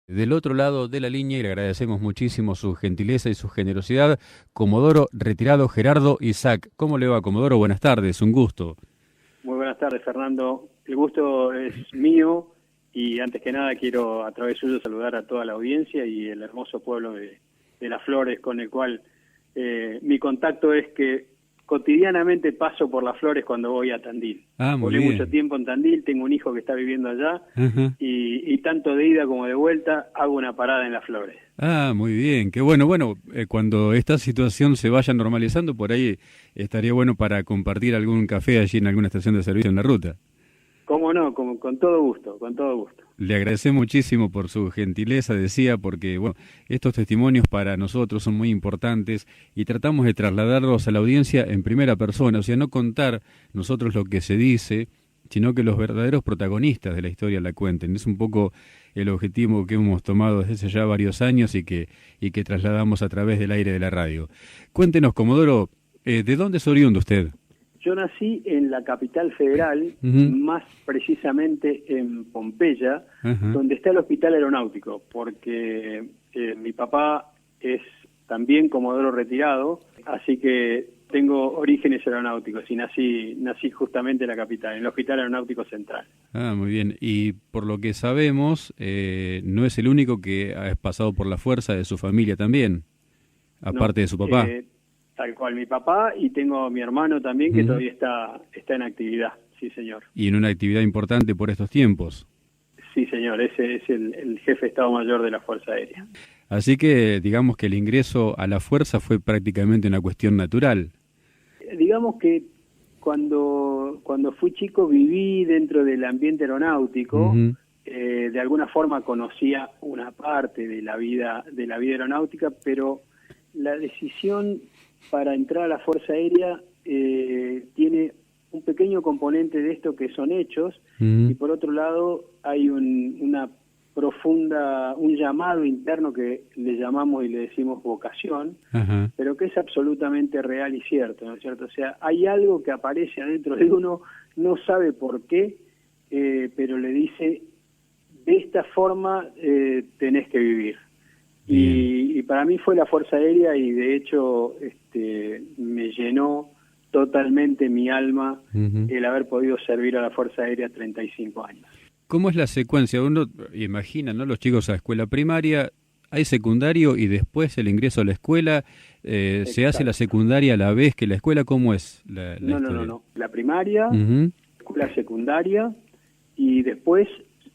Del otro lado de la línea, y le agradecemos muchísimo su gentileza y su generosidad, Comodoro retirado Gerardo Isaac. ¿Cómo le va, Comodoro? Buenas tardes, un gusto. Muy buenas tardes, Fernando. El gusto es mío y antes que nada quiero a través suyo saludar a toda la audiencia y el hermoso pueblo de Las Flores, con el cual mi contacto es que cotidianamente paso por Las Flores cuando voy a Tandil. Muy Volé mucho bien. tiempo en Tandil, tengo un hijo que está viviendo allá Ajá. y tanto de ida como de vuelta hago una parada en Las Flores. Muy bien, qué bueno. Bueno, cuando esta situación se vaya normalizando, por ahí estaría bueno para compartir algún café allí en alguna estación de servicio en la ruta. ¿Cómo no? Con todo gusto, con todo gusto. Le agradecemos muchísimo por su gentileza, decía, porque bueno, estos testimonios para nosotros son muy importantes y tratamos de trasladarlos a la audiencia en primera persona, o sea, no contar nosotros lo que se dice, sino que los verdaderos protagonistas de la historia la cuenten. Es un poco el objetivo que hemos tomado desde hace ya varios años y que trasladamos a través del aire de la radio. Cuéntenos, Comodoro, ¿de dónde es oriundo usted? Yo nací en la capital federal, Ujú. más precisamente en Pompeya, Ajá. donde está el Hospital Aeronáutico, porque mi papá es también comodoro retirado, así que tengo orígenes aeronáuticos y nací justamente en la capital, en el Hospital Aeronáutico Central. Muy bien. Y por lo que sabemos, no es el único que ha pasado por la fuerza de su familia también, No, aparte de su papá. tal cual mi papá y tengo mi hermano también que Ujú. todavía está en actividad, sí señor. Y en una actividad importante por estos tiempos. Sí señor, ese es el jefe de Estado Mayor de la Fuerza Aérea. Así que digamos que el ingreso a la fuerza fue prácticamente una cuestión natural. Digamos que cuando fui chico viví dentro del ambiente aeronáutico, Ujú. de alguna forma conocía una parte de la vida aeronáutica, pero la decisión para entrar a la Fuerza Aérea tiene un pequeño componente de esto que son hechos, y Ujú. por otro lado hay un llamado interno que le llamamos y le decimos vocación, Ajá. pero que es absolutamente real y cierto, ¿no es cierto? O sea, hay algo que aparece adentro de uno, no sabe por qué, pero le dice, de esta forma tenés que vivir. Bien. Y para mí fue la Fuerza Aérea y de hecho me llenó totalmente mi alma Ujú. el haber podido servir a la Fuerza Aérea 35 años. ¿Cómo es la secuencia? Uno imagina, ¿no? Los chicos a escuela primaria, hay secundario y después el ingreso a la escuela. ¿Se hace la Exacto. secundaria a la vez que la escuela? ¿Cómo es la No, historia? no. La primaria, Ujú. escuela secundaria y después,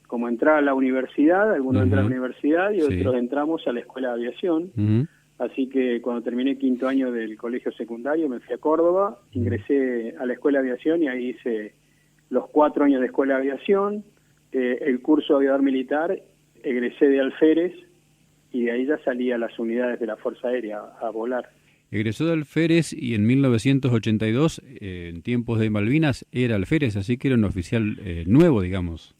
como entrar a la universidad, algunos entran a la Ajá. universidad y Sí. otros entramos a la escuela de aviación. Ujú. Así que cuando terminé quinto año del colegio secundario me fui a Córdoba, ingresé a la escuela de aviación y ahí hice los 4 años de escuela de aviación, el curso de aviador militar, egresé de alférez y de ahí ya salí a las unidades de la Fuerza Aérea a volar. Egresó de alférez y en 1982, en tiempos de Malvinas, era alférez, así que era un oficial nuevo, digamos.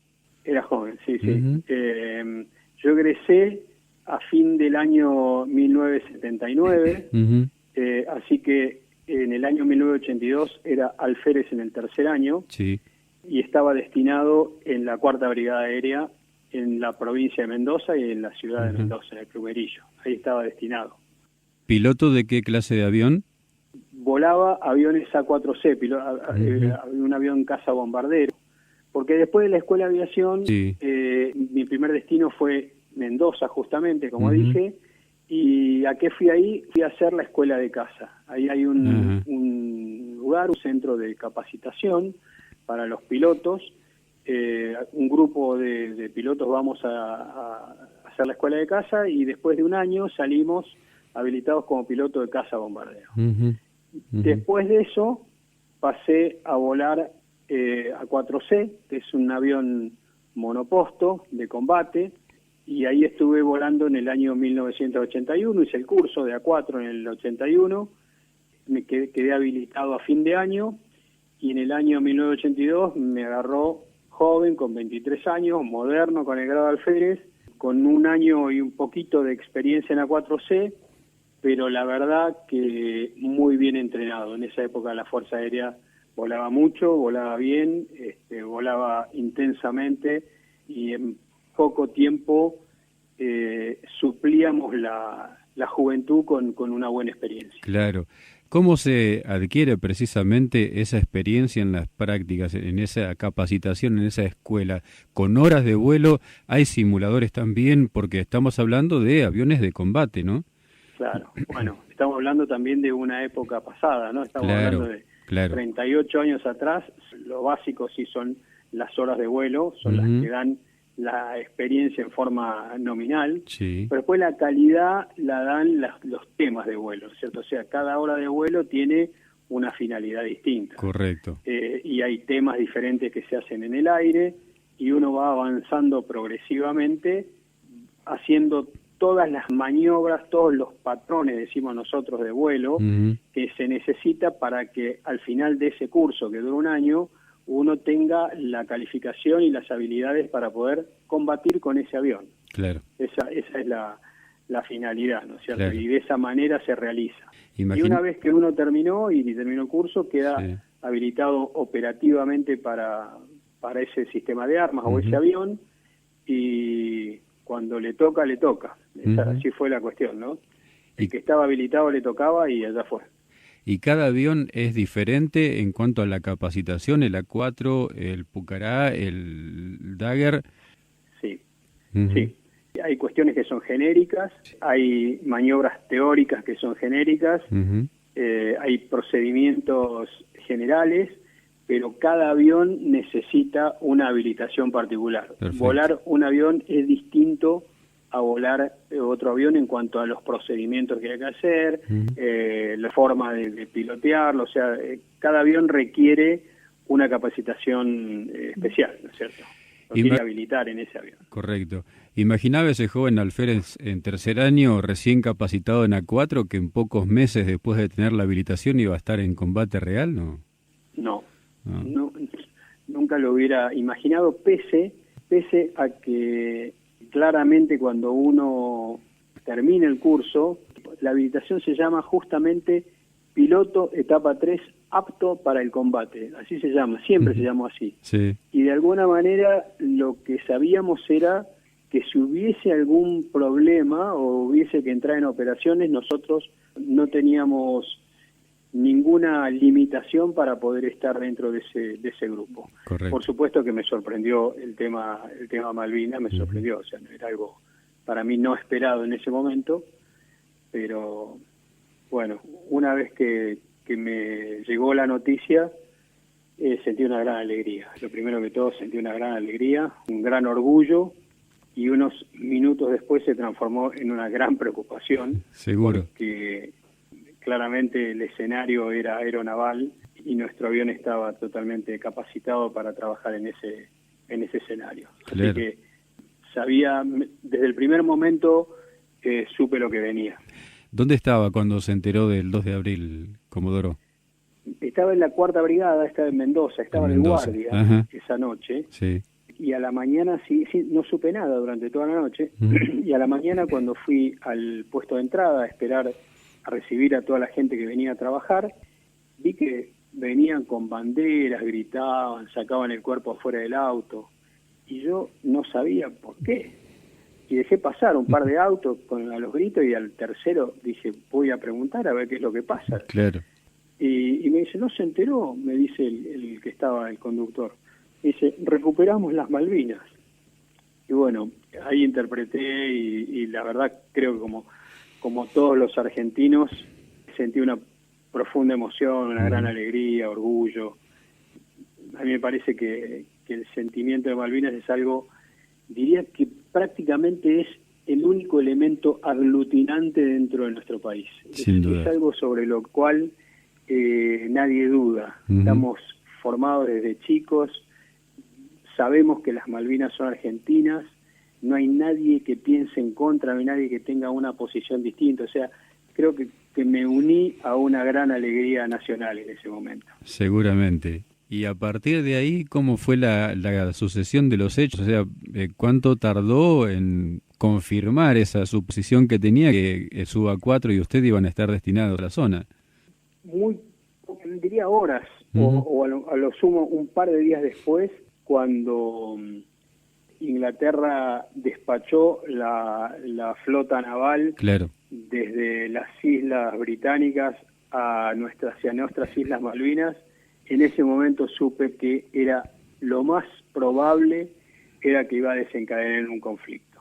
Era joven, sí, sí. Ujú. Yo egresé a fin del año 1979, Ujú. así que en el año 1982 era alférez en el tercer año Sí. y estaba destinado en la Cuarta Brigada Aérea en la provincia de Mendoza y en la ciudad de Ujú. Mendoza, en el Plumerillo. Ahí estaba destinado. ¿Piloto de qué clase de avión? Volaba aviones A4C, Ujú. un avión caza bombardero, porque después de la escuela de aviación, Sí. mi primer destino fue Mendoza, justamente, como Ujú. dije, y ¿a qué fui ahí? Fui a hacer la escuela de caza. Ahí hay Ajá. un lugar, un centro de capacitación para los pilotos. Un grupo de pilotos vamos a hacer la escuela de caza y después de un año salimos habilitados como piloto de caza bombardero. Ujú. Ujú. Después de eso pasé a volar A4C, que es un avión monoposto de combate, y ahí estuve volando en el año 1981, hice el curso de A4 en el 81, me quedé habilitado a fin de año, y en el año 1982 me agarró joven, con 23 años, moderno, con el grado de alférez, con un año y un poquito de experiencia en A4C, pero la verdad que muy bien entrenado. En esa época la Fuerza Aérea volaba mucho, volaba bien, volaba intensamente y en poco tiempo compartíamos la juventud con una buena experiencia. Claro. ¿Cómo se adquiere precisamente esa experiencia en las prácticas, en esa capacitación, en esa escuela? ¿Con horas de vuelo? ¿Hay simuladores también? Porque estamos hablando de aviones de combate, ¿no? Claro, bueno, estamos hablando también de una época pasada, ¿no? Estamos Claro, hablando de claro. 38 años atrás. Lo básico sí son las horas de vuelo, son las que dan la experiencia en forma nominal, Sí. pero después la calidad la dan los temas de vuelo, ¿cierto? O sea, cada hora de vuelo tiene una finalidad distinta. Correcto. Y hay temas diferentes que se hacen en el aire y uno va avanzando progresivamente haciendo todas las maniobras, todos los patrones, decimos nosotros, de vuelo que se necesita para que al final de ese curso, que dura un año, uno tenga la calificación y las habilidades para poder combatir con ese avión. Claro. Esa es la finalidad, ¿no es cierto? Claro. Y de esa manera se realiza. Y una vez que uno terminó el curso, queda habilitado operativamente para ese sistema de armas o ese avión, y cuando le toca, le toca. Así fue la cuestión, ¿no? El que estaba habilitado le tocaba y allá fue. ¿Y cada avión es diferente en cuanto a la capacitación? ¿El A4, el Pucará, el Dagger? Sí, sí. Hay cuestiones que son genéricas, hay maniobras teóricas que son genéricas, hay procedimientos generales, pero cada avión necesita una habilitación particular. Perfecto. Volar un avión es distinto a volar otro avión en cuanto a los procedimientos que hay que hacer, la forma de pilotearlo, o sea, cada avión requiere una capacitación especial, ¿no es cierto? Lo quiere habilitar en ese avión. Correcto. Imaginaba ese joven alférez en tercer año, recién capacitado en A4, que en pocos meses después de tener la habilitación iba a estar en combate real, ¿no? No, nunca lo hubiera imaginado, pese a que claramente cuando uno termina el curso, la habilitación se llama justamente piloto etapa 3 apto para el combate, así se llama, siempre se llamó así. Sí. Y de alguna manera lo que sabíamos era que si hubiese algún problema o hubiese que entrar en operaciones, nosotros no teníamos ninguna limitación para poder estar dentro de ese grupo. Correcto. Por supuesto que me sorprendió el tema Malvinas, me sorprendió, o sea, no era algo para mí no esperado en ese momento, pero bueno, una vez que me llegó la noticia, sentí una gran alegría. Lo primero que todo, sentí una gran alegría, un gran orgullo, y unos minutos después se transformó en una gran preocupación. Seguro. Porque claramente el escenario era aeronaval y nuestro avión estaba totalmente capacitado para trabajar en ese escenario. Claro. Así que sabía, desde el primer momento, supe lo que venía. ¿Dónde estaba cuando se enteró del 2 de abril, Comodoro? Estaba en la 4ª Brigada, estaba en Mendoza, estaba de guardia esa noche. Sí. Y a la mañana, sí, no supe nada durante toda la noche, y a la mañana cuando fui al puesto de entrada a esperar a recibir a toda la gente que venía a trabajar, vi que venían con banderas, gritaban, sacaban el cuerpo afuera del auto, y yo no sabía por qué. Y dejé pasar un par de autos a los gritos, y al tercero dije, voy a preguntar a ver qué es lo que pasa. Claro. Y me dice, no se enteró, me dice el que estaba, el conductor. Dice, recuperamos las Malvinas. Y bueno, ahí interpreté y la verdad creo que como todos los argentinos sentí una profunda emoción, una gran alegría, orgullo. A mí me parece que el sentimiento de Malvinas es algo, diría que prácticamente es el único elemento aglutinante dentro de nuestro país. Sin duda. Es algo sobre lo cual nadie duda. Estamos formados desde chicos, sabemos que las Malvinas son argentinas, no hay nadie que piense en contra, no hay nadie que tenga una posición distinta. O sea, creo que me uní a una gran alegría nacional en ese momento. Seguramente. Y a partir de ahí, ¿cómo fue la sucesión de los hechos? O sea, ¿cuánto tardó en confirmar esa suposición que tenía que su A4 y usted iban a estar destinados a la zona? Diría horas, o a lo sumo un par de días después, cuando Inglaterra despachó la flota naval Claro. desde las Islas Británicas hacia nuestras Islas Malvinas. En ese momento supe que era lo más probable era que iba a desencadenar en un conflicto.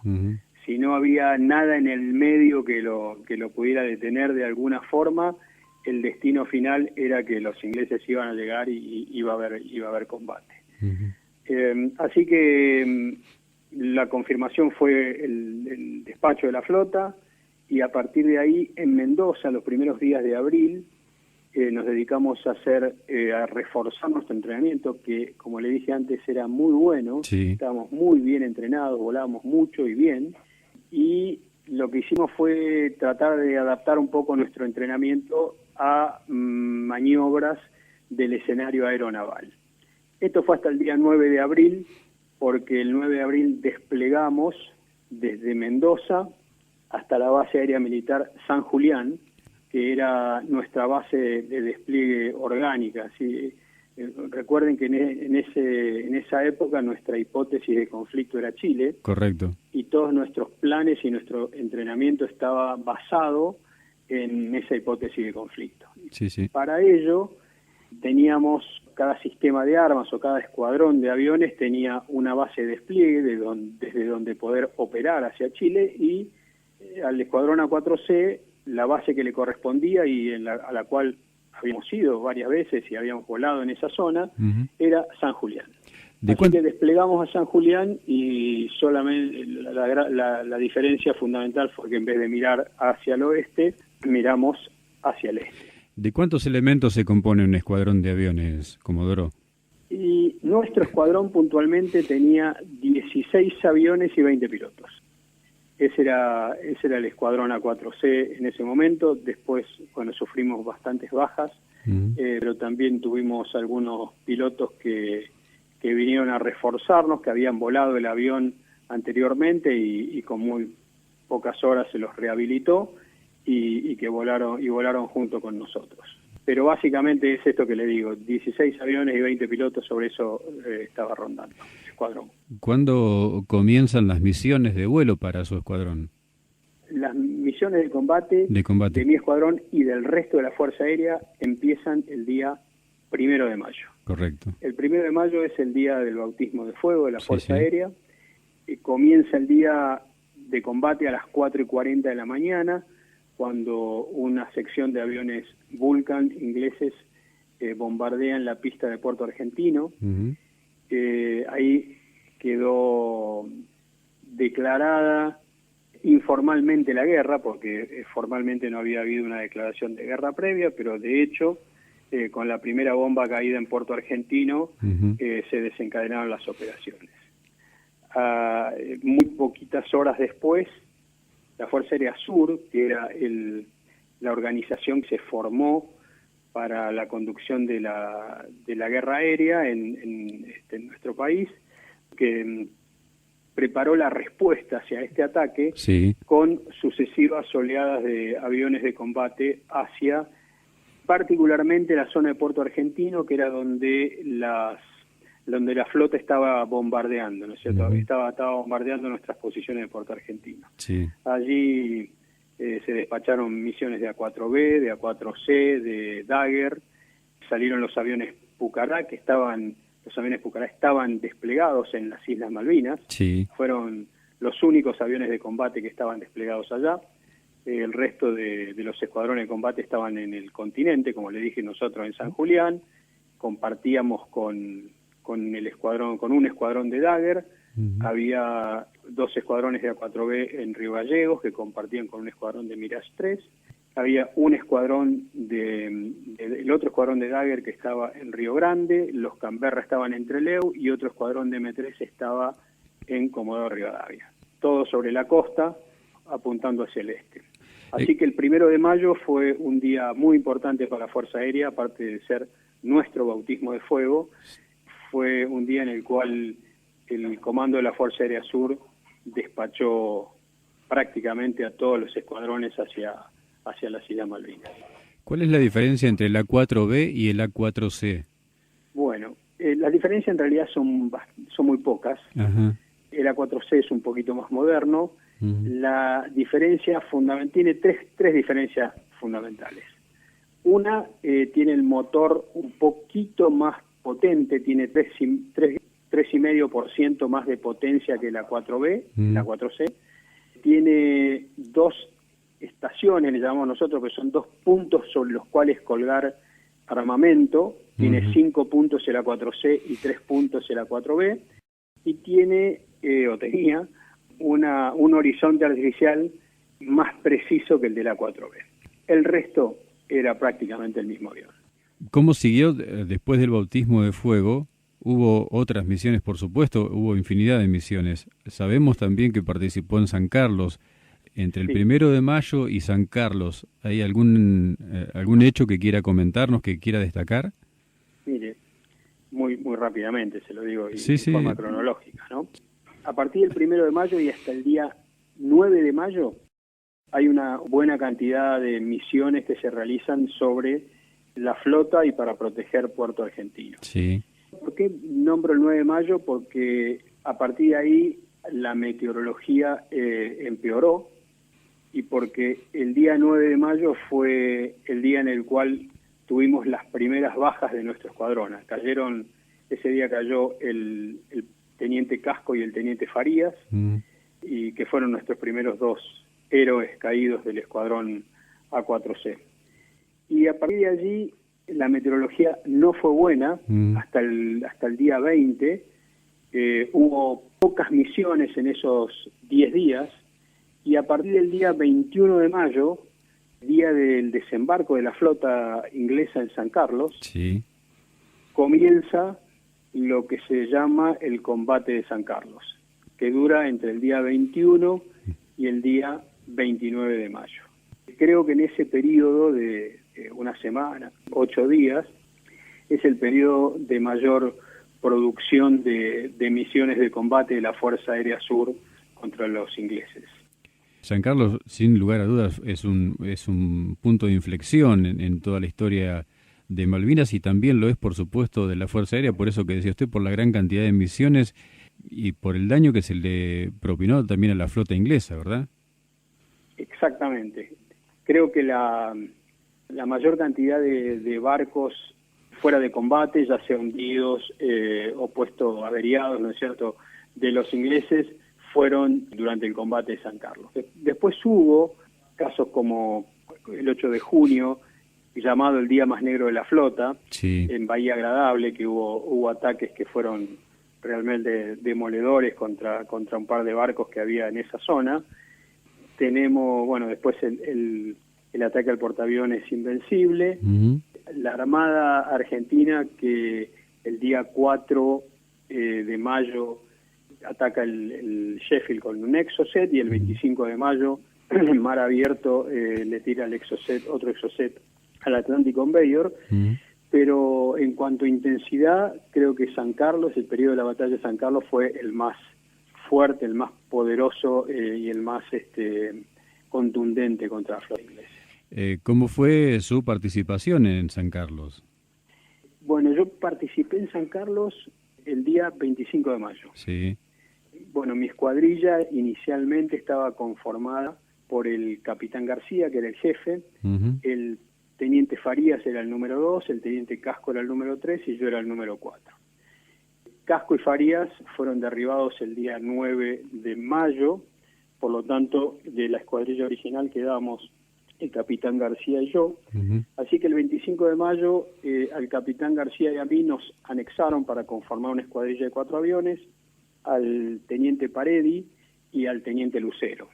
Si no había nada en el medio que lo pudiera detener de alguna forma, el destino final era que los ingleses iban a llegar y iba a haber combate. Así que la confirmación fue el despacho de la flota, y a partir de ahí en Mendoza, los primeros días de abril, nos dedicamos a reforzar nuestro entrenamiento, que como le dije antes era muy bueno. Sí. Estábamos muy bien entrenados, volábamos mucho y bien, y lo que hicimos fue tratar de adaptar un poco nuestro entrenamiento a maniobras del escenario aeronaval. Esto fue hasta el día 9 de abril, porque el 9 de abril desplegamos desde Mendoza hasta la base aérea militar San Julián, que era nuestra base de despliegue orgánica. ¿Sí? Recuerden que en esa época nuestra hipótesis de conflicto era Chile. Correcto. Y todos nuestros planes y nuestro entrenamiento estaba basado en esa hipótesis de conflicto. Sí, sí. Para ello teníamos, cada sistema de armas o cada escuadrón de aviones tenía una base de despliegue desde donde poder operar hacia Chile, y al escuadrón A4C la base que le correspondía y a la cual habíamos ido varias veces y habíamos volado en esa zona, era San Julián. Así que desplegamos a San Julián, y solamente la diferencia fundamental fue que en vez de mirar hacia el oeste, miramos hacia el este. ¿De cuántos elementos se compone un escuadrón de aviones, Comodoro? Y nuestro escuadrón puntualmente tenía 16 aviones y 20 pilotos. Ese era el escuadrón A4C en ese momento. Después, bueno, sufrimos bastantes bajas, pero también tuvimos algunos pilotos que vinieron a reforzarnos, que habían volado el avión anteriormente y con muy pocas horas se los rehabilitó y que volaron junto con nosotros. Pero básicamente es esto que le digo, 16 aviones y 20 pilotos, sobre eso estaba rondando el escuadrón. ¿Cuándo comienzan las misiones de vuelo para su escuadrón? Las misiones de combate de mi escuadrón y del resto de la Fuerza Aérea empiezan el día 1 de mayo. Correcto. El 1 de mayo es el día del bautismo de fuego de la Fuerza Aérea. Comienza el día de combate a las 4:40 de la mañana, cuando una sección de aviones Vulcan ingleses bombardean la pista de Puerto Argentino. Ahí quedó declarada informalmente la guerra, porque formalmente no había habido una declaración de guerra previa, pero de hecho, con la primera bomba caída en Puerto Argentino, se desencadenaron las operaciones. Muy poquitas horas después, la Fuerza Aérea Sur, que era la organización que se formó para la conducción de la guerra aérea en nuestro país, que preparó la respuesta hacia este ataque con sucesivas oleadas de aviones de combate hacia particularmente la zona de Puerto Argentino, que era donde la flota estaba bombardeando, ¿no es cierto? Estaba bombardeando nuestras posiciones de Puerto Argentino. Allí se despacharon misiones de A4B, de A4C, de Dagger. Salieron los aviones Pucará, los aviones Pucará estaban desplegados en las Islas Malvinas. Fueron los únicos aviones de combate que estaban desplegados allá. El resto de los escuadrones de combate estaban en el continente, como le dije, nosotros en San Julián. Compartíamos con un escuadrón de Dagger. Había 2 escuadrones de A4B en Río Gallegos que compartían con un escuadrón de Mirage 3. Había un escuadrón el otro escuadrón de Dagger que estaba en Río Grande, los Canberra estaban en Trelew y otro escuadrón de M3 estaba en Comodoro Rivadavia. Todo sobre la costa, apuntando hacia el este. Así que el 1 de mayo fue un día muy importante para la Fuerza Aérea, aparte de ser nuestro bautismo de fuego. Fue un día en el cual el comando de la Fuerza Aérea Sur despachó prácticamente a todos los escuadrones hacia las Islas Malvinas. ¿Cuál es la diferencia entre el A4B y el A4C? Bueno, las diferencias en realidad son muy pocas. El A4C es un poquito más moderno. La diferencia fundamental, tiene tres diferencias fundamentales. Una, tiene el motor un poquito más potente, tiene 3,5% más de potencia que la 4B, la 4C. Tiene dos estaciones, le llamamos nosotros, que son 2 puntos sobre los cuales colgar armamento. Tiene 5 puntos el A4C y 3 puntos el A4B. Y tiene, o tenía, un horizonte artificial más preciso que el de la 4B. El resto era prácticamente el mismo avión. ¿Cómo siguió después del bautismo de fuego? Hubo otras misiones, por supuesto, hubo infinidad de misiones. Sabemos también que participó en San Carlos. Entre el 1 de mayo y San Carlos, ¿hay algún hecho que quiera comentarnos, que quiera destacar? Mire, muy rápidamente se lo digo, sí, de forma cronológica, ¿no? A partir del 1 de mayo y hasta el día 9 de mayo hay una buena cantidad de misiones que se realizan sobre la flota y para proteger Puerto Argentino. Sí. ¿Por qué nombro el 9 de mayo? Porque a partir de ahí la meteorología empeoró, y porque el día 9 de mayo fue el día en el cual tuvimos las primeras bajas de nuestro escuadrón. Ese día cayó el teniente Casco y el teniente Farías, y que fueron nuestros primeros 2 héroes caídos del escuadrón A4C. Y a partir de allí la meteorología no fue buena hasta el día 20. Hubo pocas misiones en esos 10 días, y a partir del día 21 de mayo, día del desembarco de la flota inglesa en San Carlos, sí, comienza lo que se llama el combate de San Carlos, que dura entre el día 21 y el día 29 de mayo. Creo que en ese periodo de una semana, 8 días, es el periodo de mayor producción de misiones de combate de la Fuerza Aérea Sur contra los ingleses. San Carlos, sin lugar a dudas, es un punto de inflexión en toda la historia de Malvinas, y también lo es, por supuesto, de la Fuerza Aérea, por eso que decía usted, por la gran cantidad de misiones y por el daño que se le propinó también a la flota inglesa, ¿verdad? Exactamente. Creo que la mayor cantidad de barcos fuera de combate, ya sea hundidos o puestos averiados, ¿no es cierto?, de los ingleses, fueron durante el combate de San Carlos. Después hubo casos como el 8 de junio, llamado el Día Más Negro de la Flota, sí, en Bahía Agradable, que hubo ataques que fueron realmente demoledores contra un par de barcos que había en esa zona. Tenemos, bueno, después el ataque al portaaviones Invencible, la Armada Argentina, que el día 4 de mayo ataca el Sheffield con un Exocet, y el 25 de mayo, en mar abierto, le tira otro Exocet al Atlántico Invader. Pero en cuanto a intensidad, creo que San Carlos, el periodo de la batalla de San Carlos, fue el más fuerte, el más poderoso y el más contundente contra la flota inglesa. ¿Cómo fue su participación en San Carlos? Bueno, yo participé en San Carlos el día 25 de mayo. Sí. Bueno, mi escuadrilla inicialmente estaba conformada por el capitán García, que era el jefe, el teniente Farías era el número 2, el teniente Casco era el número 3 y yo era el número 4. Casco y Farías fueron derribados el día 9 de mayo, por lo tanto, de la escuadrilla original quedábamos el capitán García y yo. Así que el 25 de mayo al capitán García y a mí nos anexaron para conformar una escuadrilla de 4 aviones, al teniente Paredi y al teniente Lucero.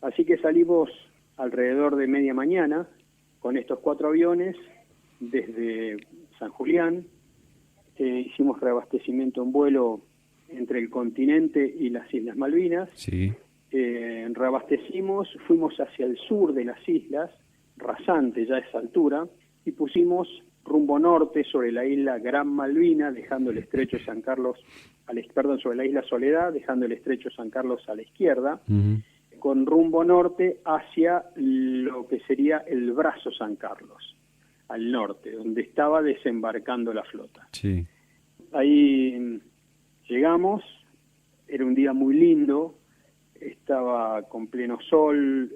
Así que salimos alrededor de media mañana con estos 4 aviones desde San Julián. Hicimos reabastecimiento en vuelo entre el continente y las Islas Malvinas. Sí. Reabastecimos, fuimos hacia el sur de las islas, rasante ya a esa altura, y pusimos rumbo norte sobre la isla Gran Malvina, dejando el estrecho San Carlos sobre la isla Soledad, dejando el estrecho San Carlos a la izquierda, con rumbo norte hacia lo que sería el brazo San Carlos, al norte, donde estaba desembarcando la flota. Sí. Ahí llegamos, era un día muy lindo, estaba con pleno sol,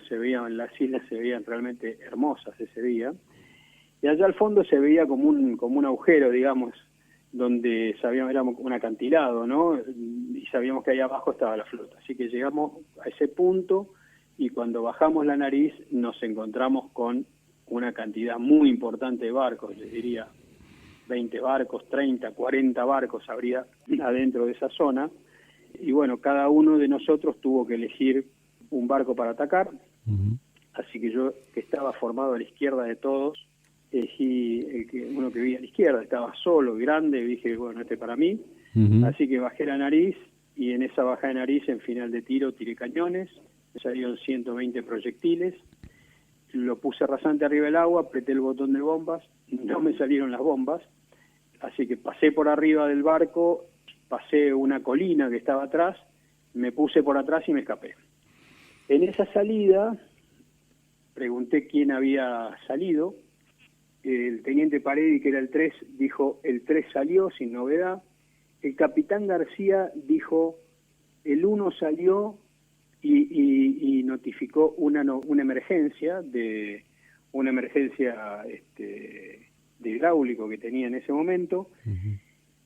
se veían las islas, se veían realmente hermosas ese día, y allá al fondo se veía como un agujero, digamos, donde sabíamos, era un acantilado, ¿no? Y sabíamos que ahí abajo estaba la flota. Así que llegamos a ese punto y cuando bajamos la nariz nos encontramos con una cantidad muy importante de barcos, les diría 20 barcos, 30, 40 barcos habría adentro de esa zona. Y bueno, cada uno de nosotros tuvo que elegir un barco para atacar. Así que yo, que estaba formado a la izquierda de todos, elegí uno que vi a la izquierda, estaba solo, grande, y dije, bueno, este para mí. Así que bajé la nariz y en esa bajada de nariz, en final de tiro, tiré cañones, me salieron 120 proyectiles, lo puse rasante arriba del agua, apreté el botón de bombas, no me salieron las bombas, así que pasé por arriba del barco, pasé una colina que estaba atrás, me puse por atrás y me escapé. En esa salida, pregunté quién había salido. El teniente Paredi, que era el 3, dijo, el 3 salió sin novedad. El capitán García dijo, el 1 salió y notificó una emergencia, de hidráulico que tenía en ese momento.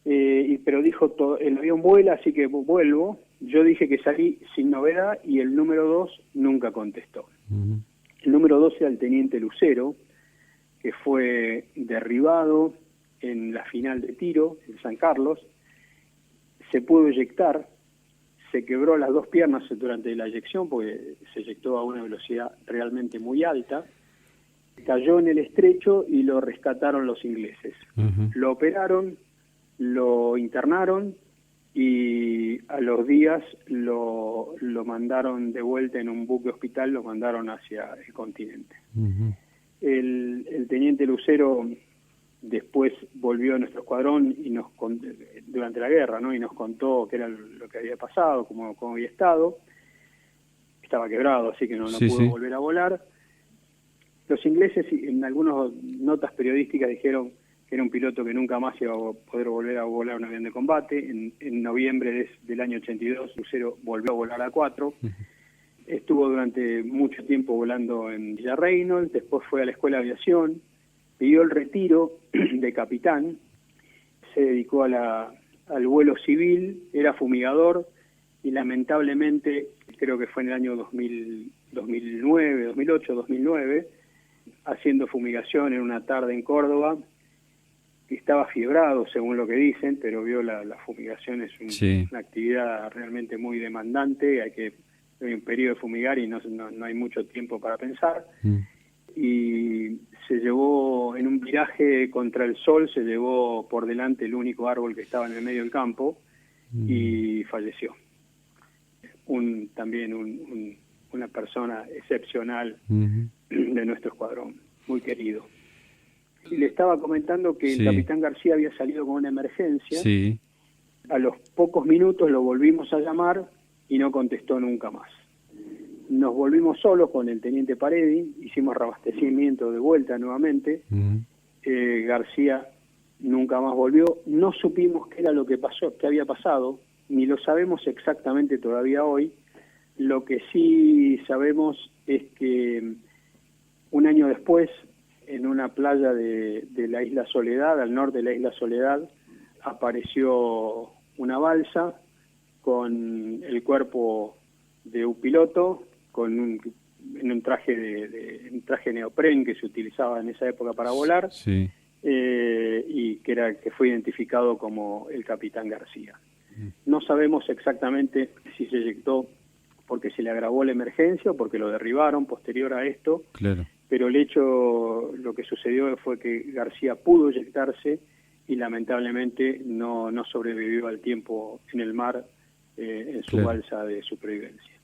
Pero dijo, el avión vuela, así que vuelvo. Yo dije que salí sin novedad y el número 2 nunca contestó. El número 2 era el teniente Lucero, que fue derribado en la final de tiro en San Carlos. Se pudo eyectar, se quebró las dos piernas durante la eyección porque se eyectó a una velocidad realmente muy alta. Cayó en el estrecho y lo rescataron los ingleses. Lo operaron, lo internaron y a los días lo mandaron de vuelta en un buque hospital, lo mandaron hacia el continente. El teniente Lucero después volvió a nuestro escuadrón y durante la guerra, ¿no? Y nos contó qué era lo que había pasado, cómo había estado. Estaba quebrado, así que no pudo volver a volar. Los ingleses, en algunas notas periodísticas, dijeron que era un piloto que nunca más iba a poder volver a volar un avión de combate. En noviembre del año 82, Lucero volvió a volar a 4. Estuvo durante mucho tiempo volando en Villa Reynolds, después fue a la Escuela de Aviación, pidió el retiro de capitán, se dedicó al vuelo civil, era fumigador y lamentablemente, creo que fue en el año 2009, 2008, 2009, haciendo fumigación en una tarde en Córdoba, estaba fiebrado según lo que dicen, pero vio la fumigación es una actividad realmente muy demandante, hay un periodo de fumigar y no hay mucho tiempo para pensar. Y se llevó en un viraje contra el sol, se llevó por delante el único árbol que estaba en el medio del campo y falleció. También una persona excepcional de nuestro escuadrón, muy querido. Y le estaba comentando que el capitán García había salido con una emergencia. A los pocos minutos lo volvimos a llamar y no contestó nunca más. Nos volvimos solos con el teniente Paredi, hicimos reabastecimiento de vuelta nuevamente. García nunca más volvió. No supimos qué era lo que pasó, qué había pasado, ni lo sabemos exactamente todavía hoy. Lo que sí sabemos es que un año después, en una playa de la Isla Soledad, al norte de la Isla Soledad, apareció una balsa con el cuerpo de un piloto, en un traje traje neopren que se utilizaba en esa época para volar, y que fue identificado como el capitán García. No sabemos exactamente si se eyectó porque se le agravó la emergencia o porque lo derribaron posterior a esto, pero lo que sucedió fue que García pudo eyectarse y lamentablemente no sobrevivió al tiempo en el mar en su balsa de supervivencia.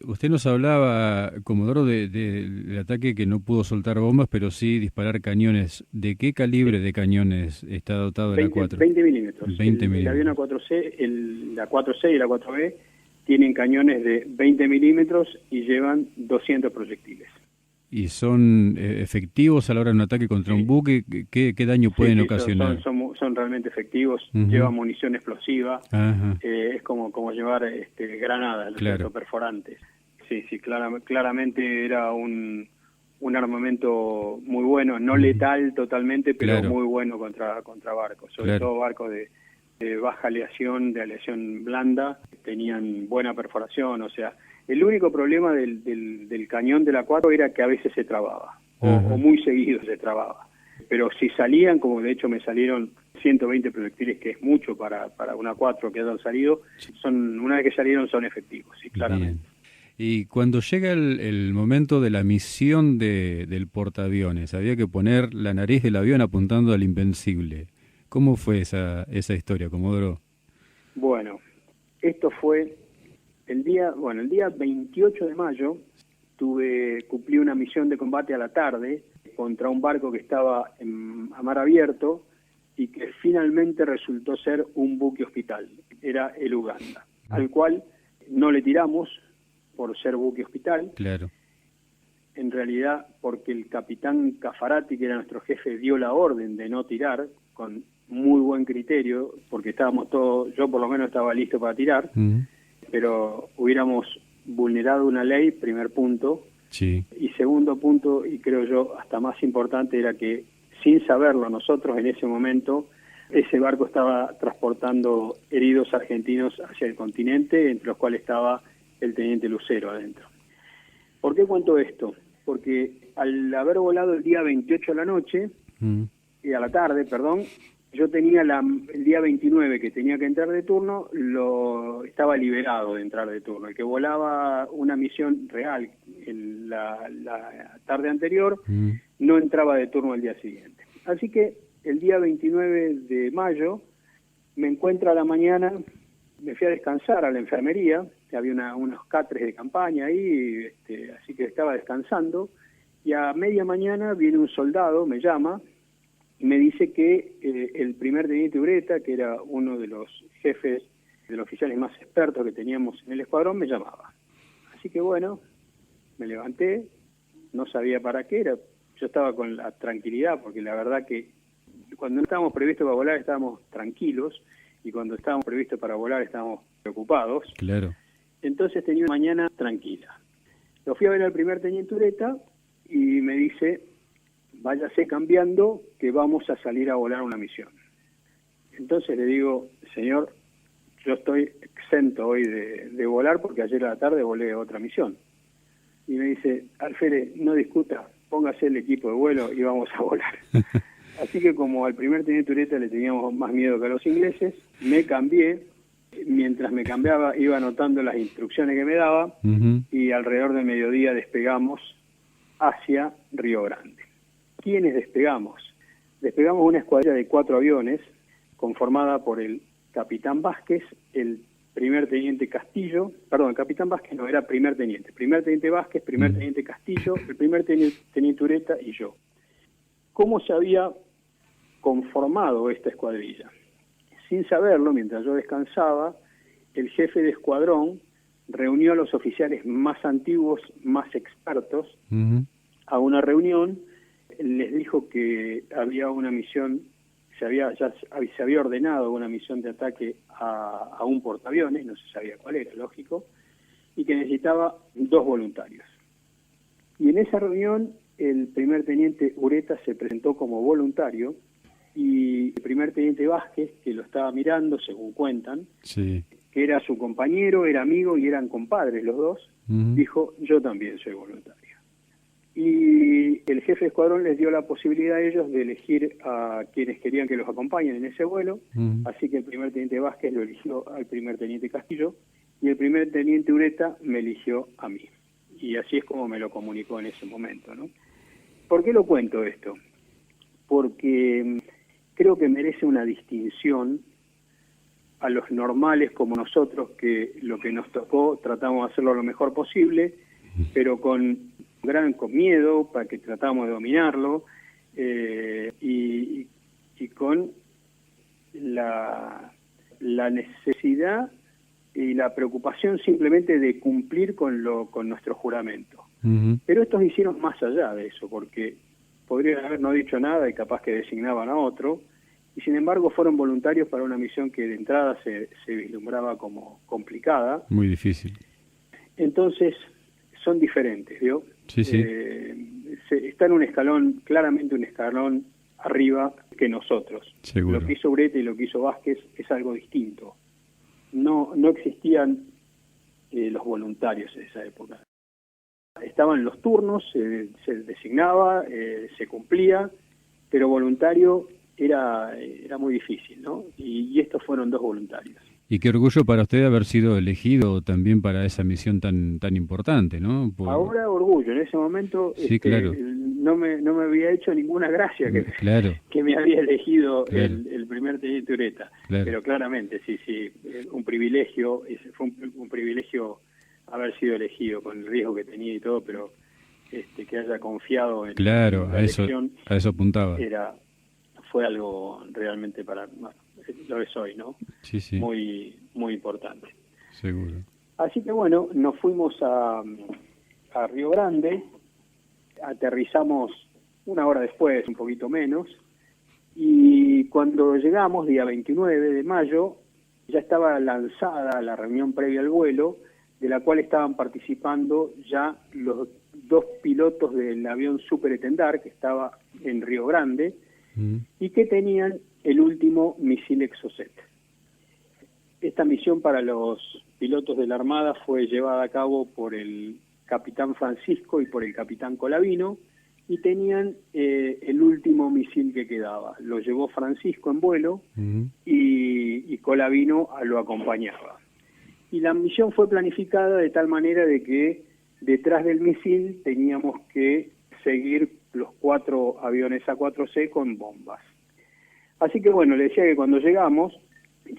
Usted nos hablaba, Comodoro, del ataque que no pudo soltar bombas, pero sí disparar cañones. ¿De qué calibre de cañones está dotado el A4? 20 milímetros. 20 milímetros. El avión A4C, la 4C y la 4B tienen cañones de 20 milímetros y llevan 200 proyectiles. ¿Y son efectivos a la hora de un ataque contra un buque? ¿Qué daño pueden ocasionar? Son realmente efectivos, llevan munición explosiva, es como llevar granadas, claro, perforantes. Sí, claramente era un armamento muy bueno, no letal totalmente, pero claro, muy bueno contra barcos, sobre todo barcos de baja aleación, de aleación blanda, tenían buena perforación, o sea, el único problema del cañón de la 4 era que a veces se trababa, o muy seguido se trababa. Pero si salían, como de hecho me salieron 120 proyectiles, que es mucho para una 4 que hayan salido, una vez que salieron son efectivos, sí, claramente. Bien. Y cuando llega el momento de la misión del portaaviones, había que poner la nariz del avión apuntando al Invencible. ¿Cómo fue esa historia, Comodoro? Bueno, esto fue el día 28 de mayo, cumplí una misión de combate a la tarde contra un barco que estaba a mar abierto y que finalmente resultó ser un buque hospital, era el Uganda, al cual no le tiramos por ser buque hospital. Claro. En realidad porque el capitán Cafarati, que era nuestro jefe, dio la orden de no tirar con muy buen criterio, porque estábamos todos, yo por lo menos estaba listo para tirar, pero hubiéramos vulnerado una ley, primer punto, sí. Y segundo punto, y creo yo hasta más importante, era que sin saberlo nosotros en ese momento, ese barco estaba transportando heridos argentinos hacia el continente, entre los cuales estaba el teniente Lucero adentro. ¿Por qué cuento esto? Porque al haber volado el día 28 a la noche, y a la tarde, perdón, yo tenía el día 29 que tenía que entrar de turno, estaba liberado de entrar de turno. El que volaba una misión real en la tarde anterior, no entraba de turno al día siguiente. Así que el día 29 de mayo me encuentro a la mañana, me fui a descansar a la enfermería, había unos catres de campaña ahí, así que estaba descansando, y a media mañana viene un soldado, me llama, y me dice que el primer teniente Ureta, que era uno de los jefes, de los oficiales más expertos que teníamos en el escuadrón, me llamaba. Así que bueno, me levanté, no sabía para qué era, yo estaba con la tranquilidad, porque la verdad que cuando no estábamos previstos para volar estábamos tranquilos, y cuando estábamos previstos para volar estábamos preocupados. Claro. Entonces tenía una mañana tranquila. Lo fui a ver al primer teniente Ureta y me dice: váyase cambiando que vamos a salir a volar una misión. Entonces le digo: señor, yo estoy exento hoy de volar porque ayer a la tarde volé otra misión. Y me dice: alférez, no discuta, póngase el equipo de vuelo y vamos a volar. Así que como al primer teniente Ureta le teníamos más miedo que a los ingleses, me cambié. Mientras me cambiaba iba anotando las instrucciones que me daba y alrededor del mediodía despegamos hacia Río Grande. ¿Quiénes despegamos? Despegamos una escuadrilla de 4 aviones conformada por el capitán Vázquez, el primer teniente Castillo, perdón, el capitán Vázquez no, era primer teniente Vázquez, primer teniente Castillo, el primer teniente Ureta y yo. ¿Cómo se había conformado esta escuadrilla? Sin saberlo, mientras yo descansaba, el jefe de escuadrón reunió a los oficiales más antiguos, más expertos, a una reunión, les dijo que había una misión, se había ordenado una misión de ataque a un portaaviones, no se sabía cuál era, lógico, y que necesitaba 2 voluntarios. Y en esa reunión el primer teniente Ureta se presentó como voluntario, y el primer teniente Vázquez, que lo estaba mirando, según cuentan, sí, que era su compañero, era amigo y eran compadres los dos, dijo: yo también soy voluntario. Y el jefe de escuadrón les dio la posibilidad a ellos de elegir a quienes querían que los acompañen en ese vuelo, así que el primer teniente Vázquez lo eligió al primer teniente Castillo y el primer teniente Ureta me eligió a mí. Y así es como me lo comunicó en ese momento, ¿no? ¿Por qué lo cuento esto? Porque creo que merece una distinción a los normales como nosotros, que lo que nos tocó tratamos de hacerlo lo mejor posible, pero con miedo, para que tratamos de dominarlo, y con la necesidad y la preocupación simplemente de cumplir con nuestro juramento. Pero estos hicieron más allá de eso, porque podrían haber no dicho nada y capaz que designaban a otro, y sin embargo fueron voluntarios para una misión que de entrada se vislumbraba como complicada. Muy difícil. Entonces, son diferentes, ¿vio? Sí, sí. Está en un escalón, claramente un escalón arriba que nosotros. Seguro. Lo que hizo Ureta y lo que hizo Vázquez es algo distinto. No existían los voluntarios en esa época. Estaban los turnos, se designaba, se cumplía, pero voluntario era muy difícil, ¿no? Y estos fueron 2 voluntarios. Y qué orgullo para usted haber sido elegido también para esa misión tan importante, ¿no? Ahora orgullo, en ese momento sí, claro. no me había hecho ninguna gracia claro. que me había elegido claro. el primer teniente Ureta. Claro. Pero claramente, sí, un privilegio, fue un privilegio haber sido elegido con el riesgo que tenía y todo, pero que haya confiado en la elección, a eso apuntaba. Fue algo realmente lo es hoy, ¿no? Sí, sí. Muy, muy importante. Seguro. Así que bueno, nos fuimos a Río Grande, aterrizamos 1 hora después, un poquito menos, y cuando llegamos, día 29 de mayo, ya estaba lanzada la reunión previa al vuelo, de la cual estaban participando ya los 2 pilotos del avión Super Etendard, que estaba en Río Grande, y que tenían el último misil Exocet. Esta misión para los pilotos de la Armada fue llevada a cabo por el capitán Francisco y por el capitán Colavino, y tenían el último misil que quedaba. Lo llevó Francisco en vuelo y Colavino lo acompañaba. Y la misión fue planificada de tal manera de que detrás del misil teníamos que seguir los 4 aviones A4C con bombas. Así que bueno, le decía que cuando llegamos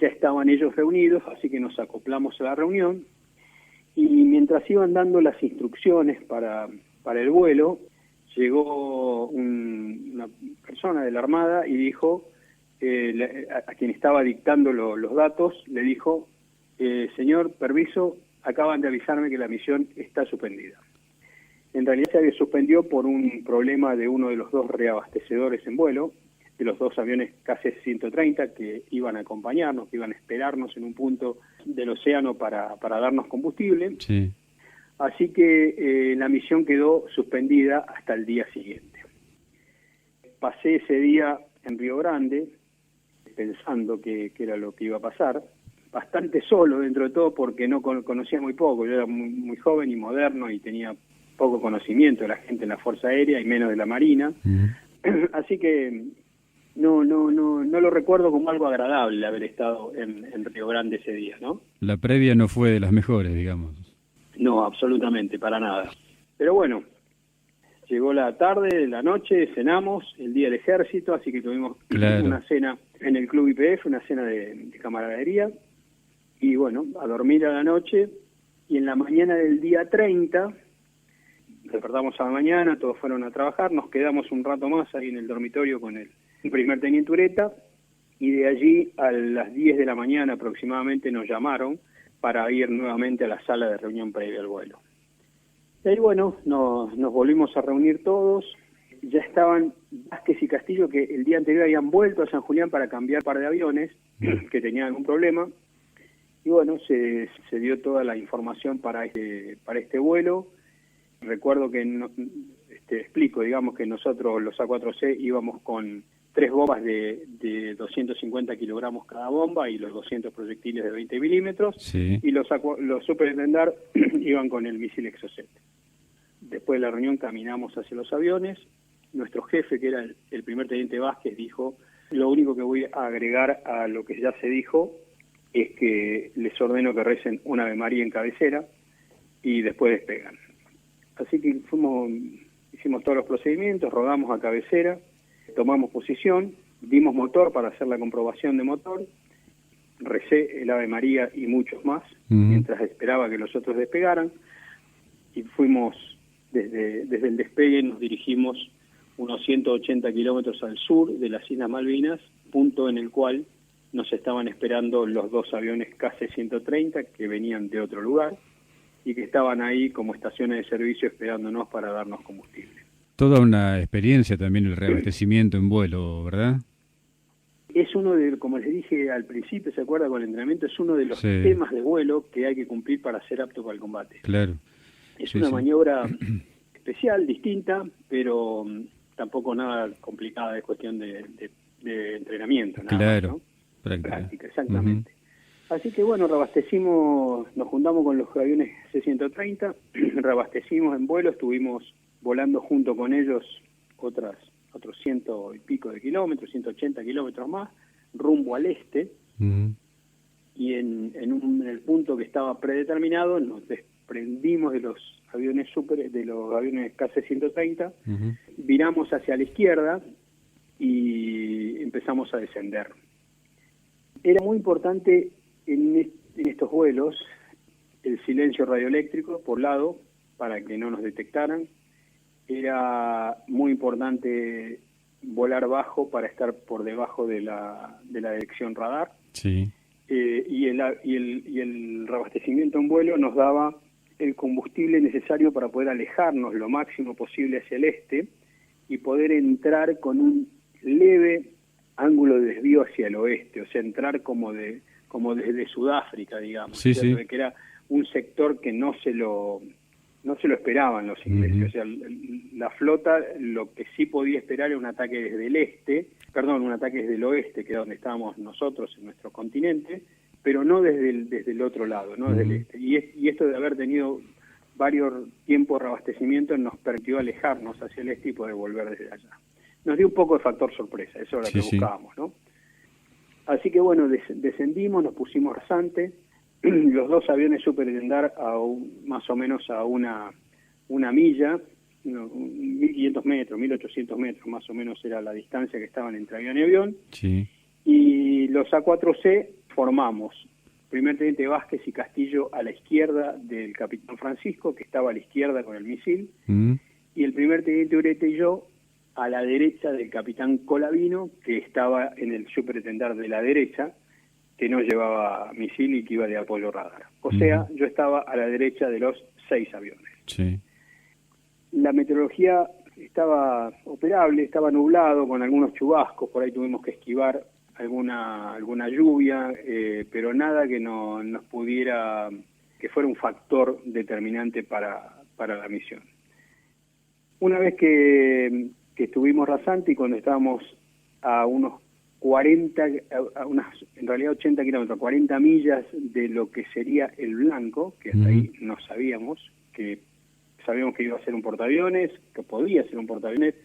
ya estaban ellos reunidos, así que nos acoplamos a la reunión, y mientras iban dando las instrucciones para el vuelo, llegó una persona de la Armada y dijo, a quien estaba dictando los datos, le dijo, señor, permiso, acaban de avisarme que la misión está suspendida. En realidad se suspendió por un problema de uno de los 2 reabastecedores en vuelo, de los 2 aviones KC-130 que iban a acompañarnos, que iban a esperarnos en un punto del océano para darnos combustible. Sí. Así que la misión quedó suspendida hasta el día siguiente. Pasé ese día en Río Grande, pensando que era lo que iba a pasar, bastante solo dentro de todo porque no conocía muy poco. Yo era muy joven y moderno y tenía poco conocimiento de la gente en la Fuerza Aérea y menos de la Marina. Así que no lo recuerdo como algo agradable haber estado en Río Grande ese día, ¿no? La previa no fue de las mejores, digamos. No, absolutamente, para nada. Pero bueno, llegó la tarde, la noche, cenamos, el día del ejército, así que tuvimos una cena en el Club YPF, una cena de camaradería, y bueno, a dormir a la noche, y en la mañana del día 30, despertamos a la mañana, todos fueron a trabajar, nos quedamos un rato más ahí en el dormitorio con el primer teniente Ureta, y de allí a las 10 de la mañana aproximadamente nos llamaron para ir nuevamente a la sala de reunión previa al vuelo. Y ahí bueno, nos volvimos a reunir todos, ya estaban Vázquez y Castillo, que el día anterior habían vuelto a San Julián para cambiar un par de aviones que tenían algún problema, y bueno, se dio toda la información para este vuelo. Recuerdo que, explico, digamos que nosotros los A4C íbamos con 3 bombas de 250 kilogramos cada bomba y los 200 proyectiles de 20 milímetros, sí. Y los Super Etendard iban con el misil Exocet. Después de la reunión caminamos hacia los aviones. Nuestro jefe, que era el primer teniente Vázquez, dijo, lo único que voy a agregar a lo que ya se dijo es que les ordeno que recen un Ave María en cabecera y después despegan. Así que hicimos todos los procedimientos, rodamos a cabecera, tomamos posición, dimos motor para hacer la comprobación de motor, recé el Ave María y muchos más, mientras esperaba que los otros despegaran, y fuimos, desde el despegue nos dirigimos unos 180 kilómetros al sur de las Islas Malvinas, punto en el cual nos estaban esperando los 2 aviones KC-130 que venían de otro lugar y que estaban ahí como estaciones de servicio esperándonos para darnos combustible. Toda una experiencia también el reabastecimiento en vuelo, ¿verdad? Es uno de, como les dije al principio, ¿se acuerda con el entrenamiento? Es uno de los temas de vuelo que hay que cumplir para ser apto para el combate. Claro. Es una maniobra especial, distinta, pero tampoco nada complicada, es cuestión de entrenamiento. Nada más, ¿no? Práctica, exactamente. Así que bueno, reabastecimos, nos juntamos con los aviones C-130, reabastecimos en vuelo, estuvimos volando junto con ellos otros 100 y pico de kilómetros, 180 kilómetros más, rumbo al este, y en el punto que estaba predeterminado nos desprendimos de los aviones KC-130, viramos hacia la izquierda y empezamos a descender. Era muy importante en estos vuelos el silencio radioeléctrico, por lado, para que no nos detectaran. Era muy importante volar bajo para estar por debajo de la dirección radar. Sí. Y el reabastecimiento en vuelo nos daba el combustible necesario para poder alejarnos lo máximo posible hacia el este y poder entrar con un leve ángulo de desvío hacia el oeste, o sea, entrar como desde Sudáfrica, digamos, sí, sí. que era un sector que no se lo esperaban los ingleses. O sea, la flota lo que sí podía esperar era un ataque desde el un ataque desde el oeste, que es donde estábamos nosotros en nuestro continente, pero no desde el otro lado, no desde el este. Y esto de haber tenido varios tiempos de reabastecimiento nos permitió alejarnos hacia el este y poder volver desde allá. Nos dio un poco de factor sorpresa, eso era lo que buscábamos, ¿no? Así que bueno, descendimos, nos pusimos rasante, los 2 aviones Super-Tendar más o menos a una milla, 1.500 metros, 1.800 metros más o menos era la distancia que estaban entre avión y avión. Sí. Y los A4C formamos primer teniente Vázquez y Castillo a la izquierda del capitán Francisco, que estaba a la izquierda con el misil, y el primer teniente Urete y yo a la derecha del capitán Colavino, que estaba en el Super-Tendar de la derecha, que no llevaba misil y que iba de apoyo radar. O sea, yo estaba a la derecha de los 6 aviones. Sí. La meteorología estaba operable, estaba nublado con algunos chubascos, por ahí tuvimos que esquivar alguna lluvia, pero nada que nos pudiera, que fuera un factor determinante para la misión. Una vez que estuvimos rasante y cuando estábamos a unos 40, en realidad 80 kilómetros, 40 millas de lo que sería el Blanco, que hasta ahí no sabíamos, que iba a ser un portaaviones, que podía ser un portaaviones,